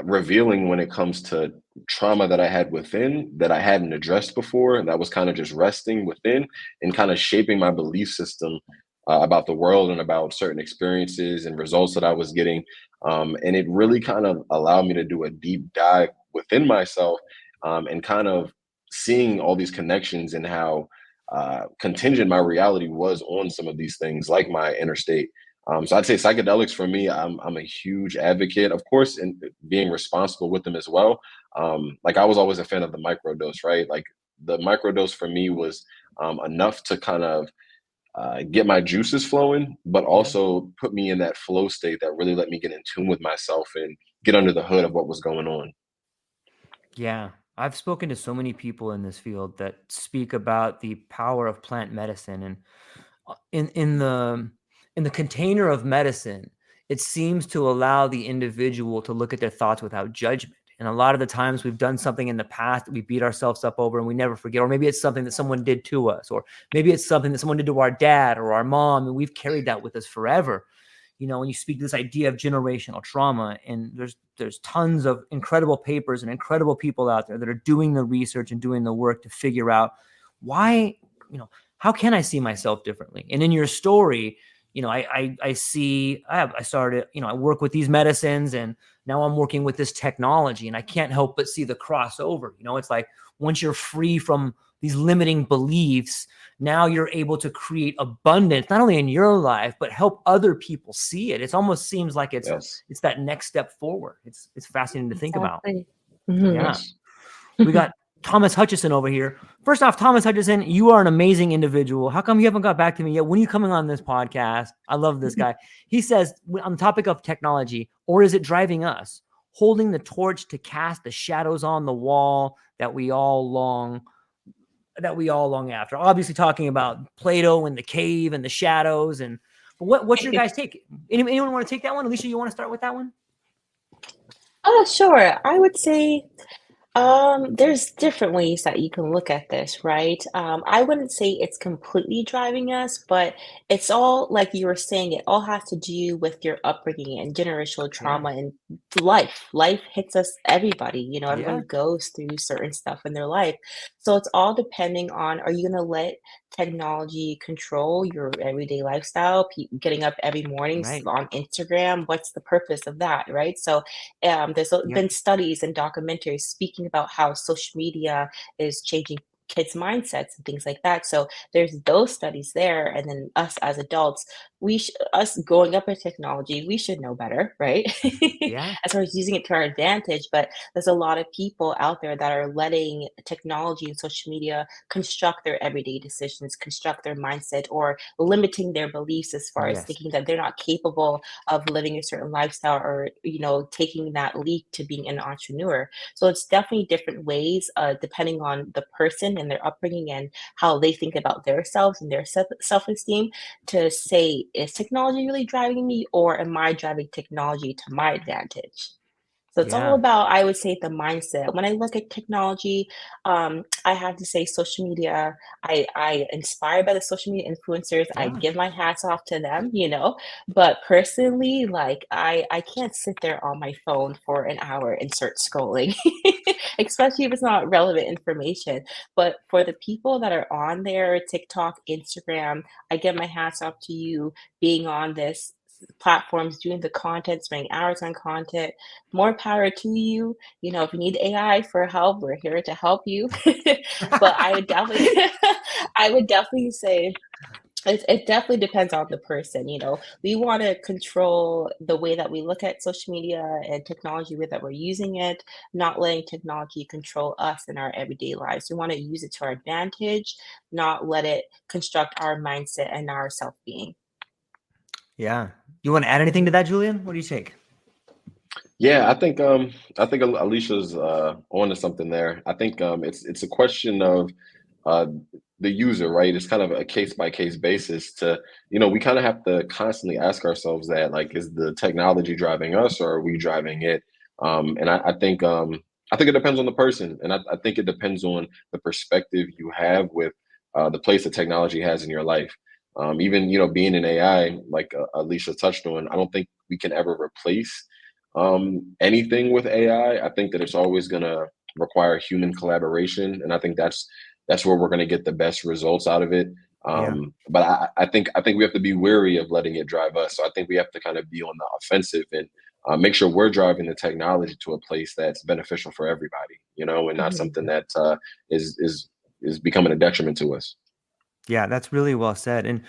revealing when it comes to trauma that I had within that I hadn't addressed before. And that was kind of just resting within and kind of shaping my belief system about the world and about certain experiences and results that I was getting. And it really kind of allowed me to do a deep dive within myself, and kind of seeing all these connections and how contingent my reality was on some of these things, like my inner state. So I'd say psychedelics for me, I'm a huge advocate, of course, and being responsible with them as well. Like I was always a fan of the microdose, right? Like the microdose for me was enough to kind of get my juices flowing, but also put me in that flow state that really let me get in tune with myself and get under the hood of what was going on. Yeah. I've spoken to so many people in this field that speak about the power of plant medicine, and in the container of medicine, it seems to allow the individual to look at their thoughts without judgment. And a lot of the times we've done something in the past that we beat ourselves up over and we never forget, or maybe it's something that someone did to us, or maybe it's something that someone did to our dad or our mom, and we've carried that with us forever. When you speak to this idea of generational trauma, and there's tons of incredible papers and incredible people out there that are doing the research and doing the work to figure out why, how can I see myself differently? And in your story, I started, I work with these medicines, and now I'm working with this technology, and I can't help but see the crossover. It's like once you're free from these limiting beliefs, now you're able to create abundance, not only in your life, but help other people see it. It almost seems like it's that next step forward. It's fascinating to think about. Mm-hmm. Yeah. We got Thomas Hutchison over here. First off, Thomas Hutchison, you are an amazing individual. How come you haven't got back to me yet? When are you coming on this podcast? I love this guy. He says, on the topic of technology, or is it driving us, holding the torch to cast the shadows on the wall that we all long after? Obviously talking about Plato and the cave and the shadows. But what's your guys' take? Anyone want to take that one? Alecia, you want to start with that one? Oh, sure. I would say there's different ways that you can look at this, right? I wouldn't say it's completely driving us, but it's all, like you were saying, it all has to do with your upbringing and generational trauma and life. Life hits us, everybody, everyone goes through certain stuff in their life. So it's all depending on, are you going to let technology control your everyday lifestyle, getting up every morning on Instagram? What's the purpose of that, right? So there's been studies and documentaries speaking about how social media is changing kids' mindsets and things like that. So there's those studies there, and then us as adults, us growing up with technology, we should know better, right? As far as using it to our advantage. But there's a lot of people out there that are letting technology and social media construct their everyday decisions, construct their mindset, or limiting their beliefs as far as thinking that they're not capable of living a certain lifestyle, or taking that leap to being an entrepreneur. So it's definitely different ways, depending on the person and their upbringing and how they think about themselves and their self-esteem, to say, is technology really driving me, or am I driving technology to my advantage? So it's all about, I would say, the mindset. When I look at technology, I have to say social media, I inspired by the social media influencers. I give my hats off to them, but personally, like I can't sit there on my phone for an hour and start scrolling, especially if it's not relevant information. But for the people that are on there, TikTok, Instagram, I give my hats off to you being on this platforms, doing the content, spending hours on content. More power to you. If you need AI for help, we're here to help you. But I would definitely I would definitely say it definitely depends on the person. We want to control the way that we look at social media and technology, way that we're using it, not letting technology control us in our everyday lives. We want to use it to our advantage, not let it construct our mindset and our self-being. Yeah. You want to add anything to that, Julian? What do you think? Yeah, I think Alicia's onto something there. I think it's a question of uh, the user, right? It's kind of a case by case basis. We kind of have to constantly ask ourselves that, like, is the technology driving us, or are we driving it? And I think it depends on the person, and I think it depends on the perspective you have with the place that technology has in your life. Even being in AI, like Alicia touched on, I don't think we can ever replace anything with AI. I think that it's always going to require human collaboration, and I think that's where we're going to get the best results out of it. But I think we have to be wary of letting it drive us. So I think we have to kind of be on the offensive and make sure we're driving the technology to a place that's beneficial for everybody, and not something that is becoming a detriment to us. Yeah, that's really well said. And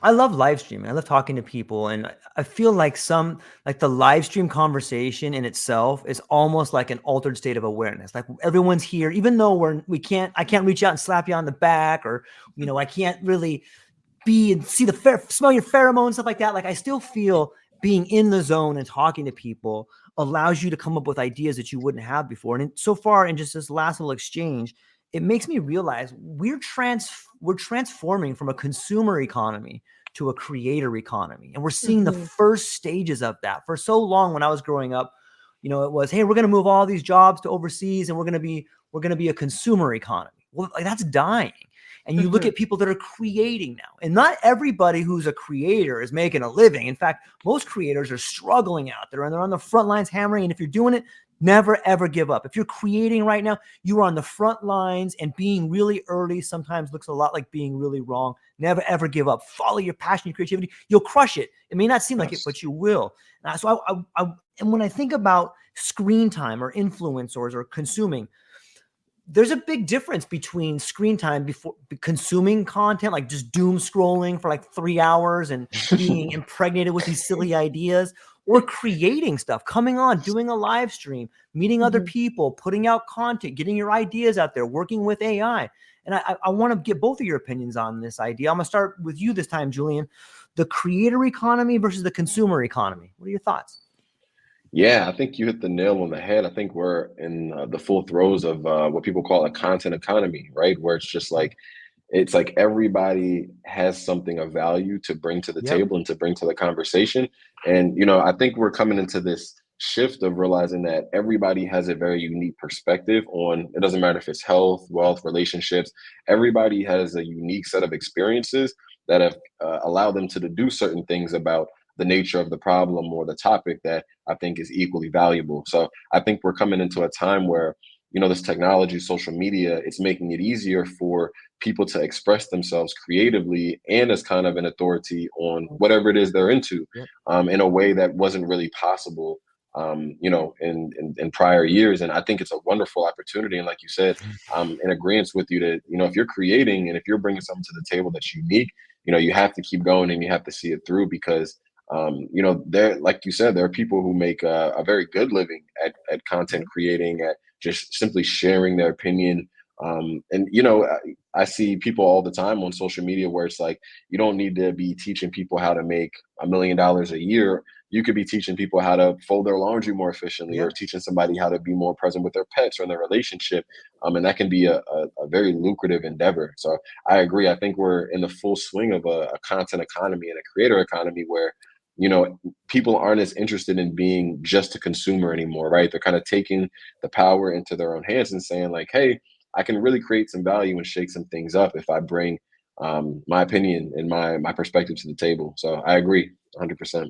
I love live streaming. I love talking to people, and I feel like the live stream conversation in itself is almost like an altered state of awareness. Like everyone's here, even though I can't reach out and slap you on the back, or I can't really be and see smell your pheromones, stuff like that. Like I still feel being in the zone and talking to people allows you to come up with ideas that you wouldn't have before. And so far, in just this last little exchange, it makes me realize we're transforming from a consumer economy to a creator economy. And we're seeing the first stages of that. For so long, when I was growing up, it was, hey, we're going to move all these jobs to overseas, and we're going to be a consumer economy. Well, like, that's dying. And you look at people that are creating now, and not everybody who's a creator is making a living. In fact, most creators are struggling out there, and they're on the front lines hammering. And if you're doing it, never, ever give up. If you're creating right now, you are on the front lines, and being really early sometimes looks a lot like being really wrong. Never, ever give up. Follow your passion, your creativity. You'll crush it. It may not seem like it, but you will. And when I think about screen time or influencers or consuming, there's a big difference between screen time before consuming content, like just doom scrolling for like 3 hours and being impregnated with these silly ideas, or creating stuff, coming on, doing a live stream, meeting other people, putting out content, getting your ideas out there, working with AI. And I want to get both of your opinions on this idea. I'm going to start with you this time, Julian. The creator economy versus the consumer economy. What are your thoughts? Yeah, I think you hit the nail on the head. I think we're in the full throes of what people call a content economy, right? Where it's like everybody has something of value to bring to the table and to bring to the conversation. And, I think we're coming into this shift of realizing that everybody has a very unique perspective on, it doesn't matter if it's health, wealth, relationships, everybody has a unique set of experiences that have allowed them to do certain things about the nature of the problem or the topic that I think is equally valuable. So I think we're coming into a time where, this technology, social media, it's making it easier for people to express themselves creatively and as kind of an authority on whatever it is they're into, in a way that wasn't really possible, in prior years. And I think it's a wonderful opportunity. And like you said, I'm in agreement with you that, if you're creating and if you're bringing something to the table that's unique, you have to keep going and you have to see it through, because there, like you said, there are people who make a very good living at content creating, at just simply sharing their opinion. I see people all the time on social media where it's like, you don't need to be teaching people how to make $1 million a year. You could be teaching people how to fold their laundry more efficiently, or teaching somebody how to be more present with their pets or in their relationship. And that can be a very lucrative endeavor. So I agree. I think we're in the full swing of a content economy and a creator economy where, people aren't as interested in being just a consumer anymore, right? They're kind of taking the power into their own hands and saying like, hey, I can really create some value and shake some things up if I bring my opinion and my perspective to the table. So I agree 100%.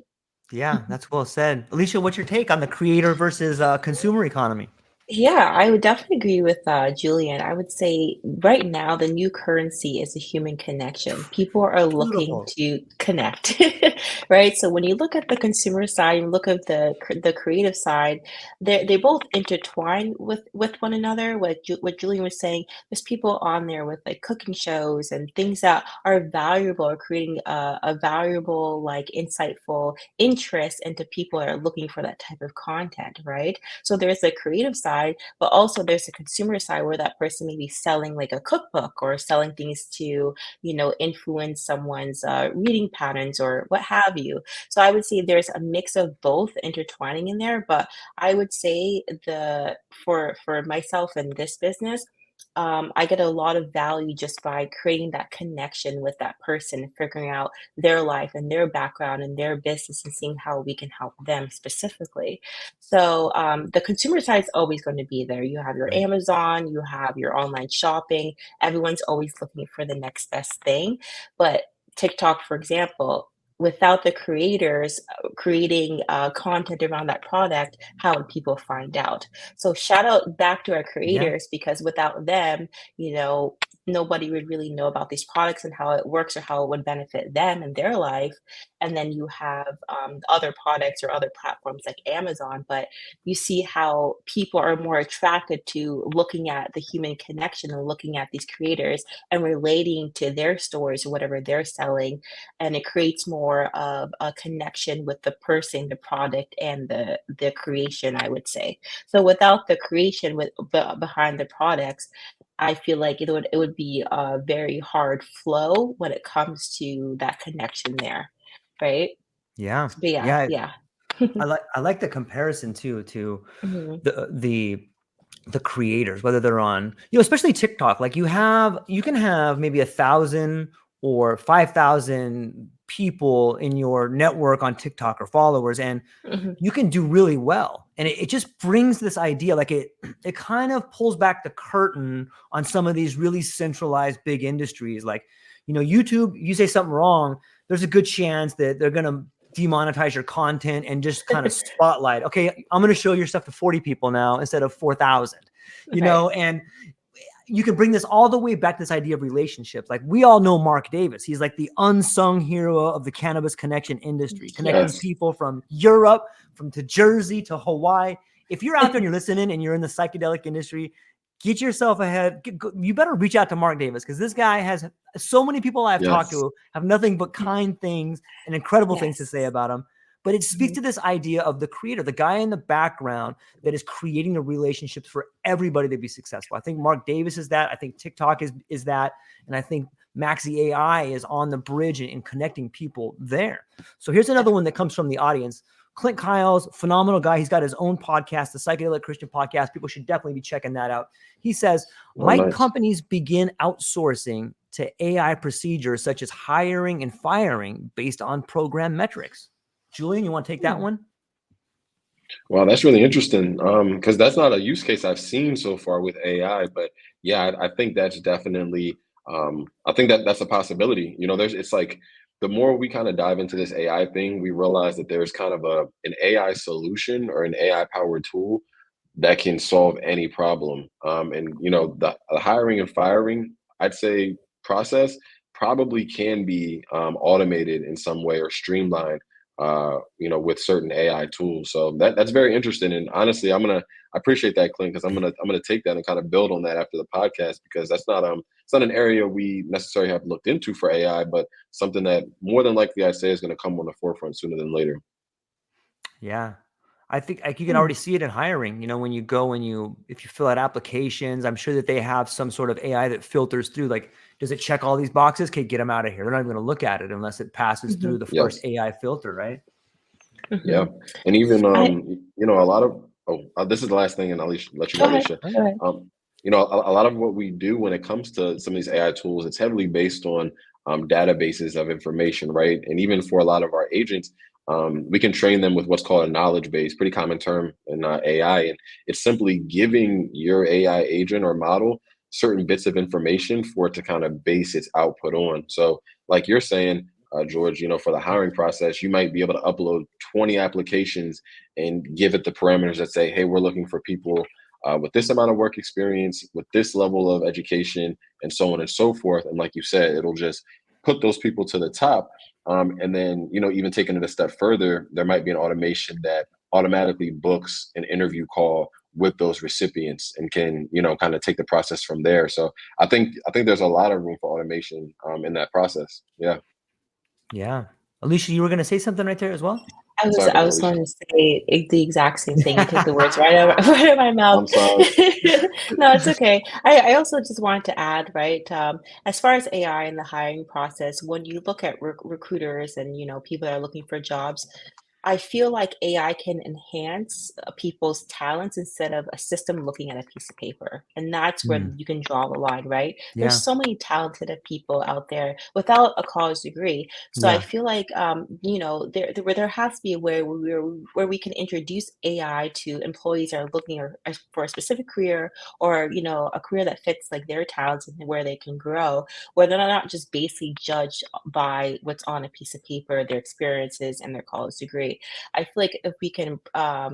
Yeah, that's well said. Alecia, what's your take on the creator versus consumer economy? Yeah, I would definitely agree with Julian. I would say right now the new currency is a human connection. People are looking Beautiful. to connect, right? So when you look at the consumer side and look at the creative side, they both intertwine with one another. What Julian was saying, there's people on there with like cooking shows and things that are valuable, or creating a valuable, like insightful interest into people that are looking for that type of content, right? So there's the creative side, but also there's a consumer side where that person may be selling like a cookbook or selling things to, influence someone's reading patterns or what have you. So I would say there's a mix of both intertwining in there, but I would say for myself in this business, I get a lot of value just by creating that connection with that person, figuring out their life and their background and their business, and seeing how we can help them specifically. So the consumer side is always going to be there. You have your Right. Amazon, you have your online shopping. Everyone's always looking for the next best thing. But TikTok, for example, without the creators creating content around that product, how would people find out? So shout out back to our Yeah. creators, because without them, nobody would really know about these products and how it works or how it would benefit them in their life. And then you have other products or other platforms like Amazon, but you see how people are more attracted to looking at the human connection and looking at these creators and relating to their stories or whatever they're selling. And it creates more of a connection with the person, the product, and the creation, I would say. So without the creation behind the products, I feel like it would be a very hard flow when it comes to that connection there, right? Yeah. But yeah, Yeah. yeah. I like the comparison too to Mhm. the creators, whether they're on, especially TikTok. Like you can have maybe 1,000 or 5,000 people in your network on TikTok or followers, and Mhm. you can do really well. And it just brings this idea, like it kind of pulls back the curtain on some of these really centralized big industries. Like, YouTube, you say something wrong, there's a good chance that they're going to demonetize your content and just kind of spotlight, okay, I'm going to show your stuff to 40 people now instead of 4,000, Right. and you can bring this all the way back to this idea of relationships. Like, we all know Mark Davis. He's like the unsung hero of the cannabis connection industry, connecting Yes. people from Europe, to Jersey to Hawaii. If you're out there and you're listening and you're in the psychedelic industry, get yourself ahead. You better reach out to Mark Davis, because this guy has so many people I've talked to have nothing but kind things and incredible things to say about him. But it speaks to this idea of the creator, the guy in the background that is creating the relationships for everybody to be successful. I think Mark Davis is that. I think TikTok is that. And I think Maxi AI is on the bridge in connecting people there. So here's another one that comes from the audience. Clint Kyle's phenomenal guy. He's got his own podcast, the Psychedelic Christian Podcast. People should definitely be checking that out. He says, might companies begin outsourcing to AI procedures such as hiring and firing based on program metrics? Julian, you want to take that one? Wow, that's really interesting. Because that's not a use case I've seen so far with AI, but yeah, I think that's definitely. I think that's a possibility. It's like the more we kind of dive into this AI thing, we realize that there's kind of an AI solution or an AI powered tool that can solve any problem. And the hiring and firing, I'd say, process probably can be automated in some way or streamlined, with certain AI tools. So that's very interesting. And honestly, I appreciate that, Clint, because I'm gonna take that and kind of build on that after the podcast, because that's not it's not an area we necessarily have looked into for AI, but something that more than likely I say is going to come on the forefront sooner than later. Yeah. I think you can already see it in hiring. When you go and if you fill out applications, I'm sure that they have some sort of AI that filters through, like, does it check all these boxes? Okay, get them out of here. They're not even going to look at it unless it passes through the first AI filter, right? Yeah. And even, a lot of, this is the last thing, and I'll let you go, Alecia. A lot of what we do when it comes to some of these AI tools, it's heavily based on databases of information, right? And even for a lot of our agents, we can train them with what's called a knowledge base, pretty common term in AI. And it's simply giving your AI agent or model certain bits of information for it to kind of base its output on. So like you're saying, George, for the hiring process, you might be able to upload 20 applications and give it the parameters that say, hey, we're looking for people with this amount of work experience, with this level of education, and so on and so forth. And like you said, it'll just put those people to the top. And then, even taking it a step further, there might be an automation that automatically books an interview call with those recipients and can, kind of take the process from there. So I think there's a lot of room for automation in that process. Yeah. Yeah. Alecia, you were going to say something right there as well? I was going to say the exact same thing. You took the words right out of my mouth. I'm sorry. No, it's okay. I also just wanted to add, right, as far as AI in the hiring process, when you look at recruiters and, people that are looking for jobs, I feel like AI can enhance people's talents instead of a system looking at a piece of paper. And that's where you can draw the line, right? There's so many talented people out there without a college degree. So I feel like, there has to be a way where we can introduce AI to employees that are looking for a specific career, or, a career that fits like their talents and where they can grow, where they're not just basically judged by what's on a piece of paper, their experiences and their college degree. I feel like if we can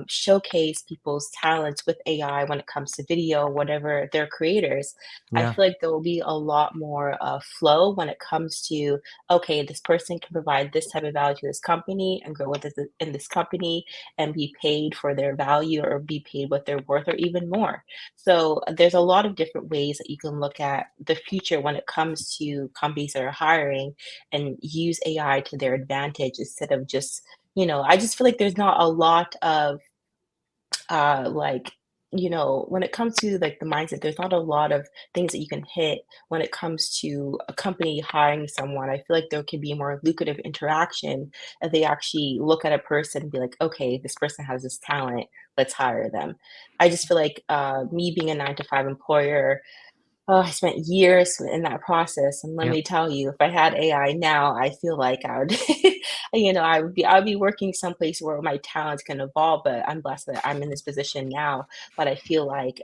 showcase people's talents with AI when it comes to video, whatever they're creators, I feel like there will be a lot more flow when it comes to, okay, this person can provide this type of value to this company and grow with this in this company and be paid for their value or be paid what they're worth or even more. So there's a lot of different ways that you can look at the future when it comes to companies that are hiring and use AI to their advantage instead of just, I just feel like there's not a lot of like, when it comes to like the mindset, there's not a lot of things that you can hit when it comes to a company hiring someone. I feel like there could be more lucrative interaction if they actually look at a person and be like, okay, this person has this talent, let's hire them. I just feel like me being a 9 to 5 employer, Oh, I spent years in that process, and let Yep. me tell you, if I had AI now, I feel like I would, I'd be working someplace where my talents can evolve. But I'm blessed that I'm in this position now. But I feel like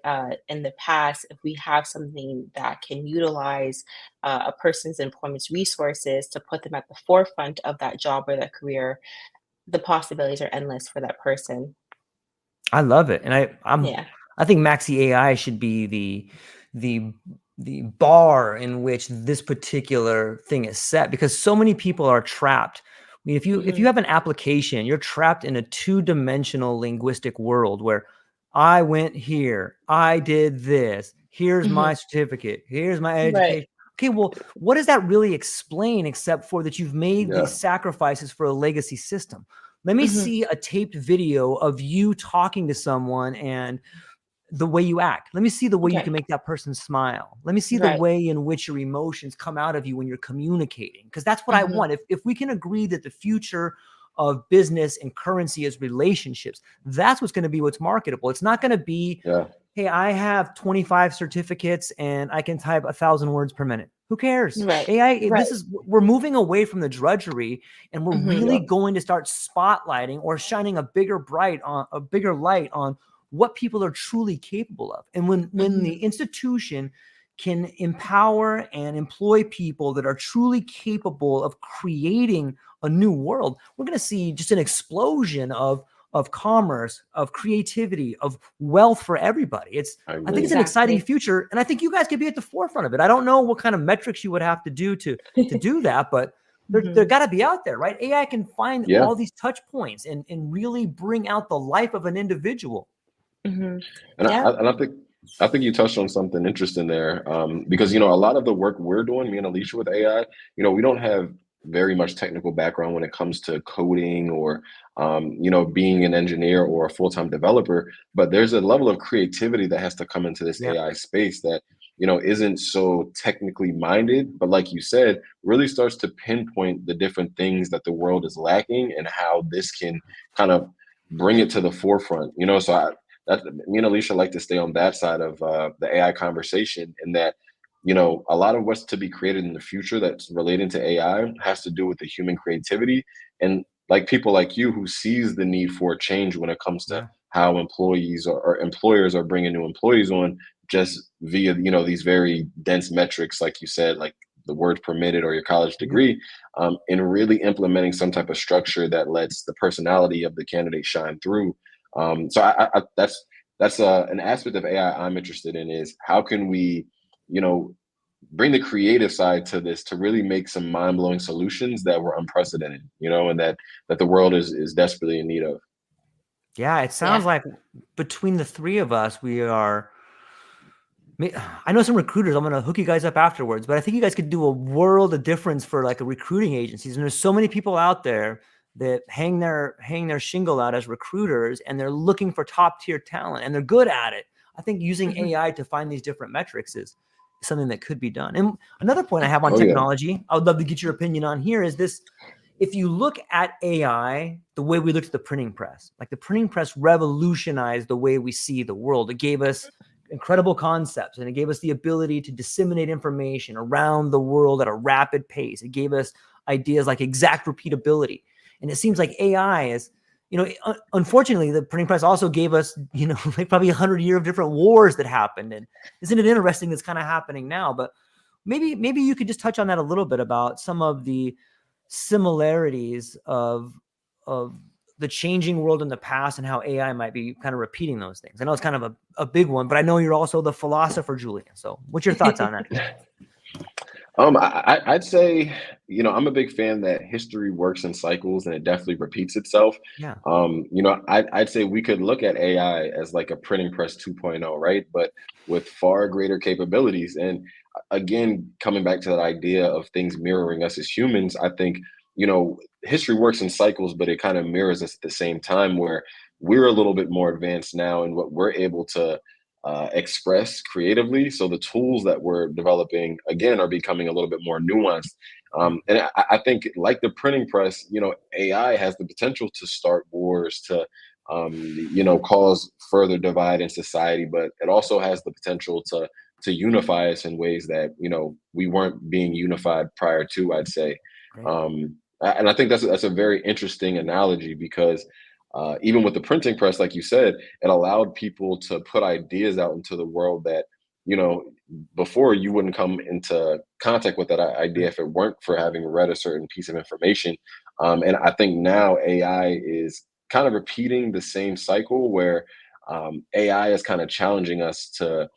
in the past, if we have something that can utilize a person's employment resources to put them at the forefront of that job or that career, the possibilities are endless for that person. I love it, and Yeah. I think Maxi AI should be the the bar in which this particular thing is set, because so many people are trapped. I mean, if you Hmm. have an application, you're trapped in a two-dimensional linguistic world where I went here, I did this, here's my Hmm. certificate, here's my Right. education. Okay, well, what does that really explain except for that you've made Yeah. these sacrifices for a legacy system? Let me Hmm. see a taped video of you talking to someone and the way you act. Let me see the way you Okay. can make that person smile. Let me see the Right. way in which your emotions come out of you when you're communicating. Because that's what I Hmm. want. If we can agree that the future of business and currency is relationships, that's what's going to be what's marketable. It's not going to be, Yeah. hey, I have 25 certificates and I can type 1,000 words per minute. Who cares? Right. AI, Right. we're moving away from the drudgery, and we're Hmm. really Yeah. going to start spotlighting or shining a bigger light on what people are truly capable of. And when the Hmm. institution can empower and employ people that are truly capable of creating a new world, we're going to see just an explosion of commerce, of creativity, of wealth for everybody. I I think agree. it's an exciting Exactly. future, and I think you guys could be at the forefront of it. I don't know what kind of metrics you would have to do to do that, but they're Hmm. got to be out there, right? AI can find Yeah. all these touch points and really bring out the life of an individual. Hmm. And Yeah. I think you touched on something interesting there, because a lot of the work we're doing, me and Alecia with AI, we don't have very much technical background when it comes to coding or being an engineer or a full-time developer. But there's a level of creativity that has to come into this Yep. AI space that isn't so technically minded, but like you said, really starts to pinpoint the different things that the world is lacking and how this can kind of bring it to the forefront. So that me and Alecia like to stay on that side of the AI conversation, and that a lot of what's to be created in the future that's relating to AI has to do with the human creativity, and like people like you who sees the need for a change when it comes to Yeah. how employees or employers are bringing new employees on, just via these very dense metrics, like you said, like the words permitted or your college Yep. degree, and really implementing some type of structure that lets the personality of the candidate shine through. So that's an aspect of AI I'm interested in, is how can we, you know, bring the creative side to this to really make some mind blowing solutions that were unprecedented, and that the world is desperately in need of. Yeah, it sounds Yeah. like between the three of us, we are. I know some recruiters. I'm gonna hook you guys up afterwards, but I think you guys could do a world of difference for like a recruiting agencies. And there's so many people out there that hang their shingle out as recruiters, and they're looking for top tier talent, and they're good at it. I think using Hmm. AI to find these different metrics is something that could be done. And another point I have on Oh yeah. technology, I would love to get your opinion on here, is this: if you look at AI the way we looked at the printing press, like the printing press revolutionized the way we see the world. It gave us incredible concepts, and it gave us the ability to disseminate information around the world at a rapid pace. It gave us ideas like exact repeatability. And it seems like AI is, unfortunately, the printing press also gave us, like probably 100 years of different wars that happened. And isn't it interesting that's kind of happening now? But maybe you could just touch on that a little bit about some of the similarities of the changing world in the past and how AI might be kind of repeating those things. I know it's kind of a big one, but I know you're also the philosopher, Julian. So what's your thoughts on that? I'd say, I'm a big fan that history works in cycles and it definitely repeats itself. Yeah. I'd say we could look at AI as like a printing press 2.0, right? But with far greater capabilities. And again, coming back to that idea of things mirroring us as humans, I think, history works in cycles, but it kind of mirrors us at the same time, where we're a little bit more advanced now in what we're able to express creatively. So the tools that we're developing again are becoming a little bit more nuanced. Yeah. And I think, like the printing press, AI has the potential to start wars, to cause further divide in society, but it also has the potential to unify us in ways that, we weren't being unified prior to, I'd say. Great. And I think that's a very interesting analogy because even with the printing press, like you said, it allowed people to put ideas out into the world that, before you wouldn't come into contact with that idea if it weren't for having read a certain piece of information. And I think now AI is kind of repeating the same cycle where AI is kind of challenging us to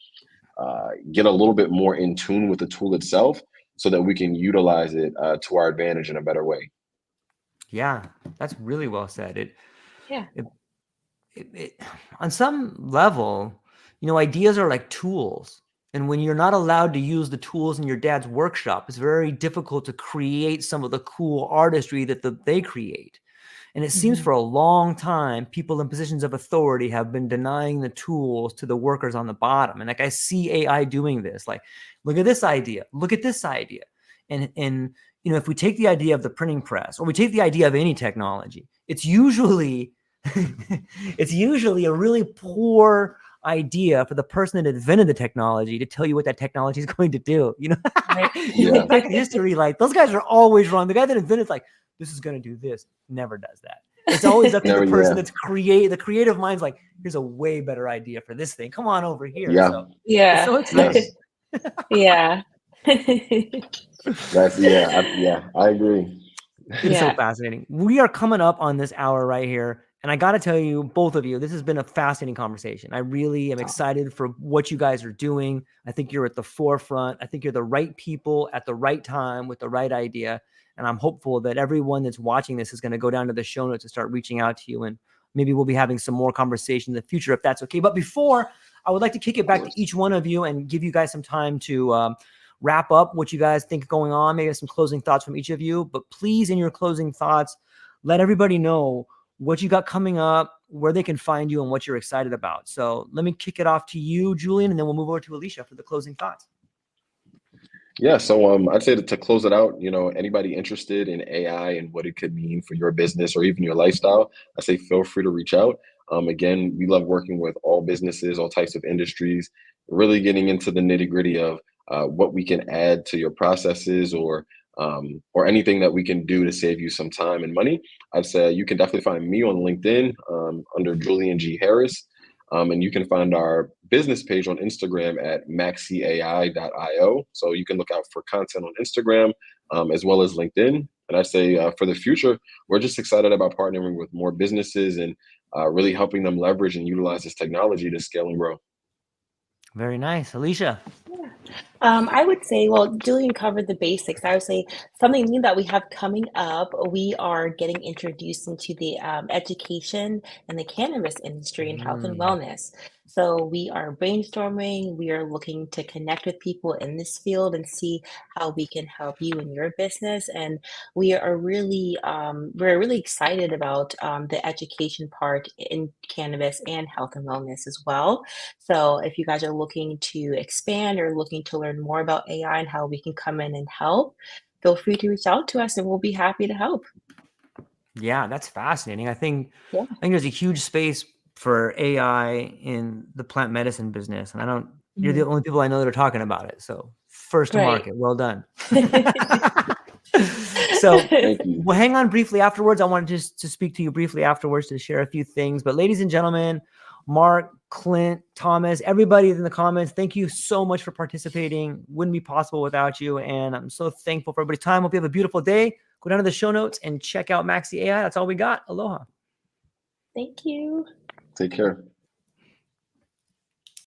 get a little bit more in tune with the tool itself so that we can utilize it to our advantage in a better way. Yeah, that's really well said. Yeah. It on some level, ideas are like tools. And when you're not allowed to use the tools in your dad's workshop, it's very difficult to create some of the cool artistry that they create. And it seems for a long time, people in positions of authority have been denying the tools to the workers on the bottom. And like, I see AI doing this, like, look at this idea, look at this idea. And if we take the idea of the printing press, or we take the idea of any technology, it's usually a really poor idea for the person that invented the technology to tell you what that technology is going to do. Right. You think back in history, like, those guys are always wrong. The guy that invented, like, this is going to do this, never does that. It's always up to the person that's the creative mind's like, here's a way better idea for this thing. Come on over here. Yeah. So Yeah. it's so exciting. Yeah. I agree. It's so fascinating. We are coming up on this hour right here. And I got to tell you, both of you, this has been a fascinating conversation. I really am excited for what you guys are doing. I think you're at the forefront. I think you're the right people at the right time with the right idea. And I'm hopeful that everyone that's watching this is going to go down to the show notes and start reaching out to you. And maybe we'll be having some more conversation in the future, if that's okay. But before, I would like to kick it back to each one of you and give you guys some time to wrap up what you guys think going on. Maybe some closing thoughts from each of you. But please, in your closing thoughts, let everybody know what you got coming up, where they can find you, and what you're excited about. So let me kick it off to you, Julian, and then we'll move over to Alecia for the closing thoughts. Yeah, so I'd say to close it out, anybody interested in AI and what it could mean for your business or even your lifestyle, I say feel free to reach out. Again, we love working with all businesses, all types of industries, really getting into the nitty gritty of what we can add to your processes or anything that we can do to save you some time and money. I'd say you can definitely find me on LinkedIn under Julian G. Harris. And you can find our business page on Instagram at maxiai.io. So you can look out for content on Instagram as well as LinkedIn. And I say for the future, we're just excited about partnering with more businesses and really helping them leverage and utilize this technology to scale and grow. Very nice. Alecia. Yeah. I would say, well, Julian covered the basics. I would say something new that we have coming up, we are getting introduced into the education and the cannabis industry and health and wellness. So we are brainstorming, we are looking to connect with people in this field and see how we can help you in your business. And we are we're really excited about the education part in cannabis and health and wellness as well. So if you guys are looking to expand or looking to learn more about AI and how we can come in and help, feel free to reach out to us and we'll be happy to help. Yeah, that's fascinating. I think Yeah. there's a huge space for AI in the plant medicine business. And you're the only people I know that are talking about it. So first to market. Well done. So Thank you. we'll hang on briefly afterwards. I wanted just to speak to you briefly afterwards to share a few things. But ladies and gentlemen, Mark, Clint, Thomas, everybody in the comments, thank you so much for participating. Wouldn't be possible without you. And I'm so thankful for everybody's time. Hope you have a beautiful day. Go down to the show notes and check out Maxi AI. That's all we got. Aloha. Thank you. Take care.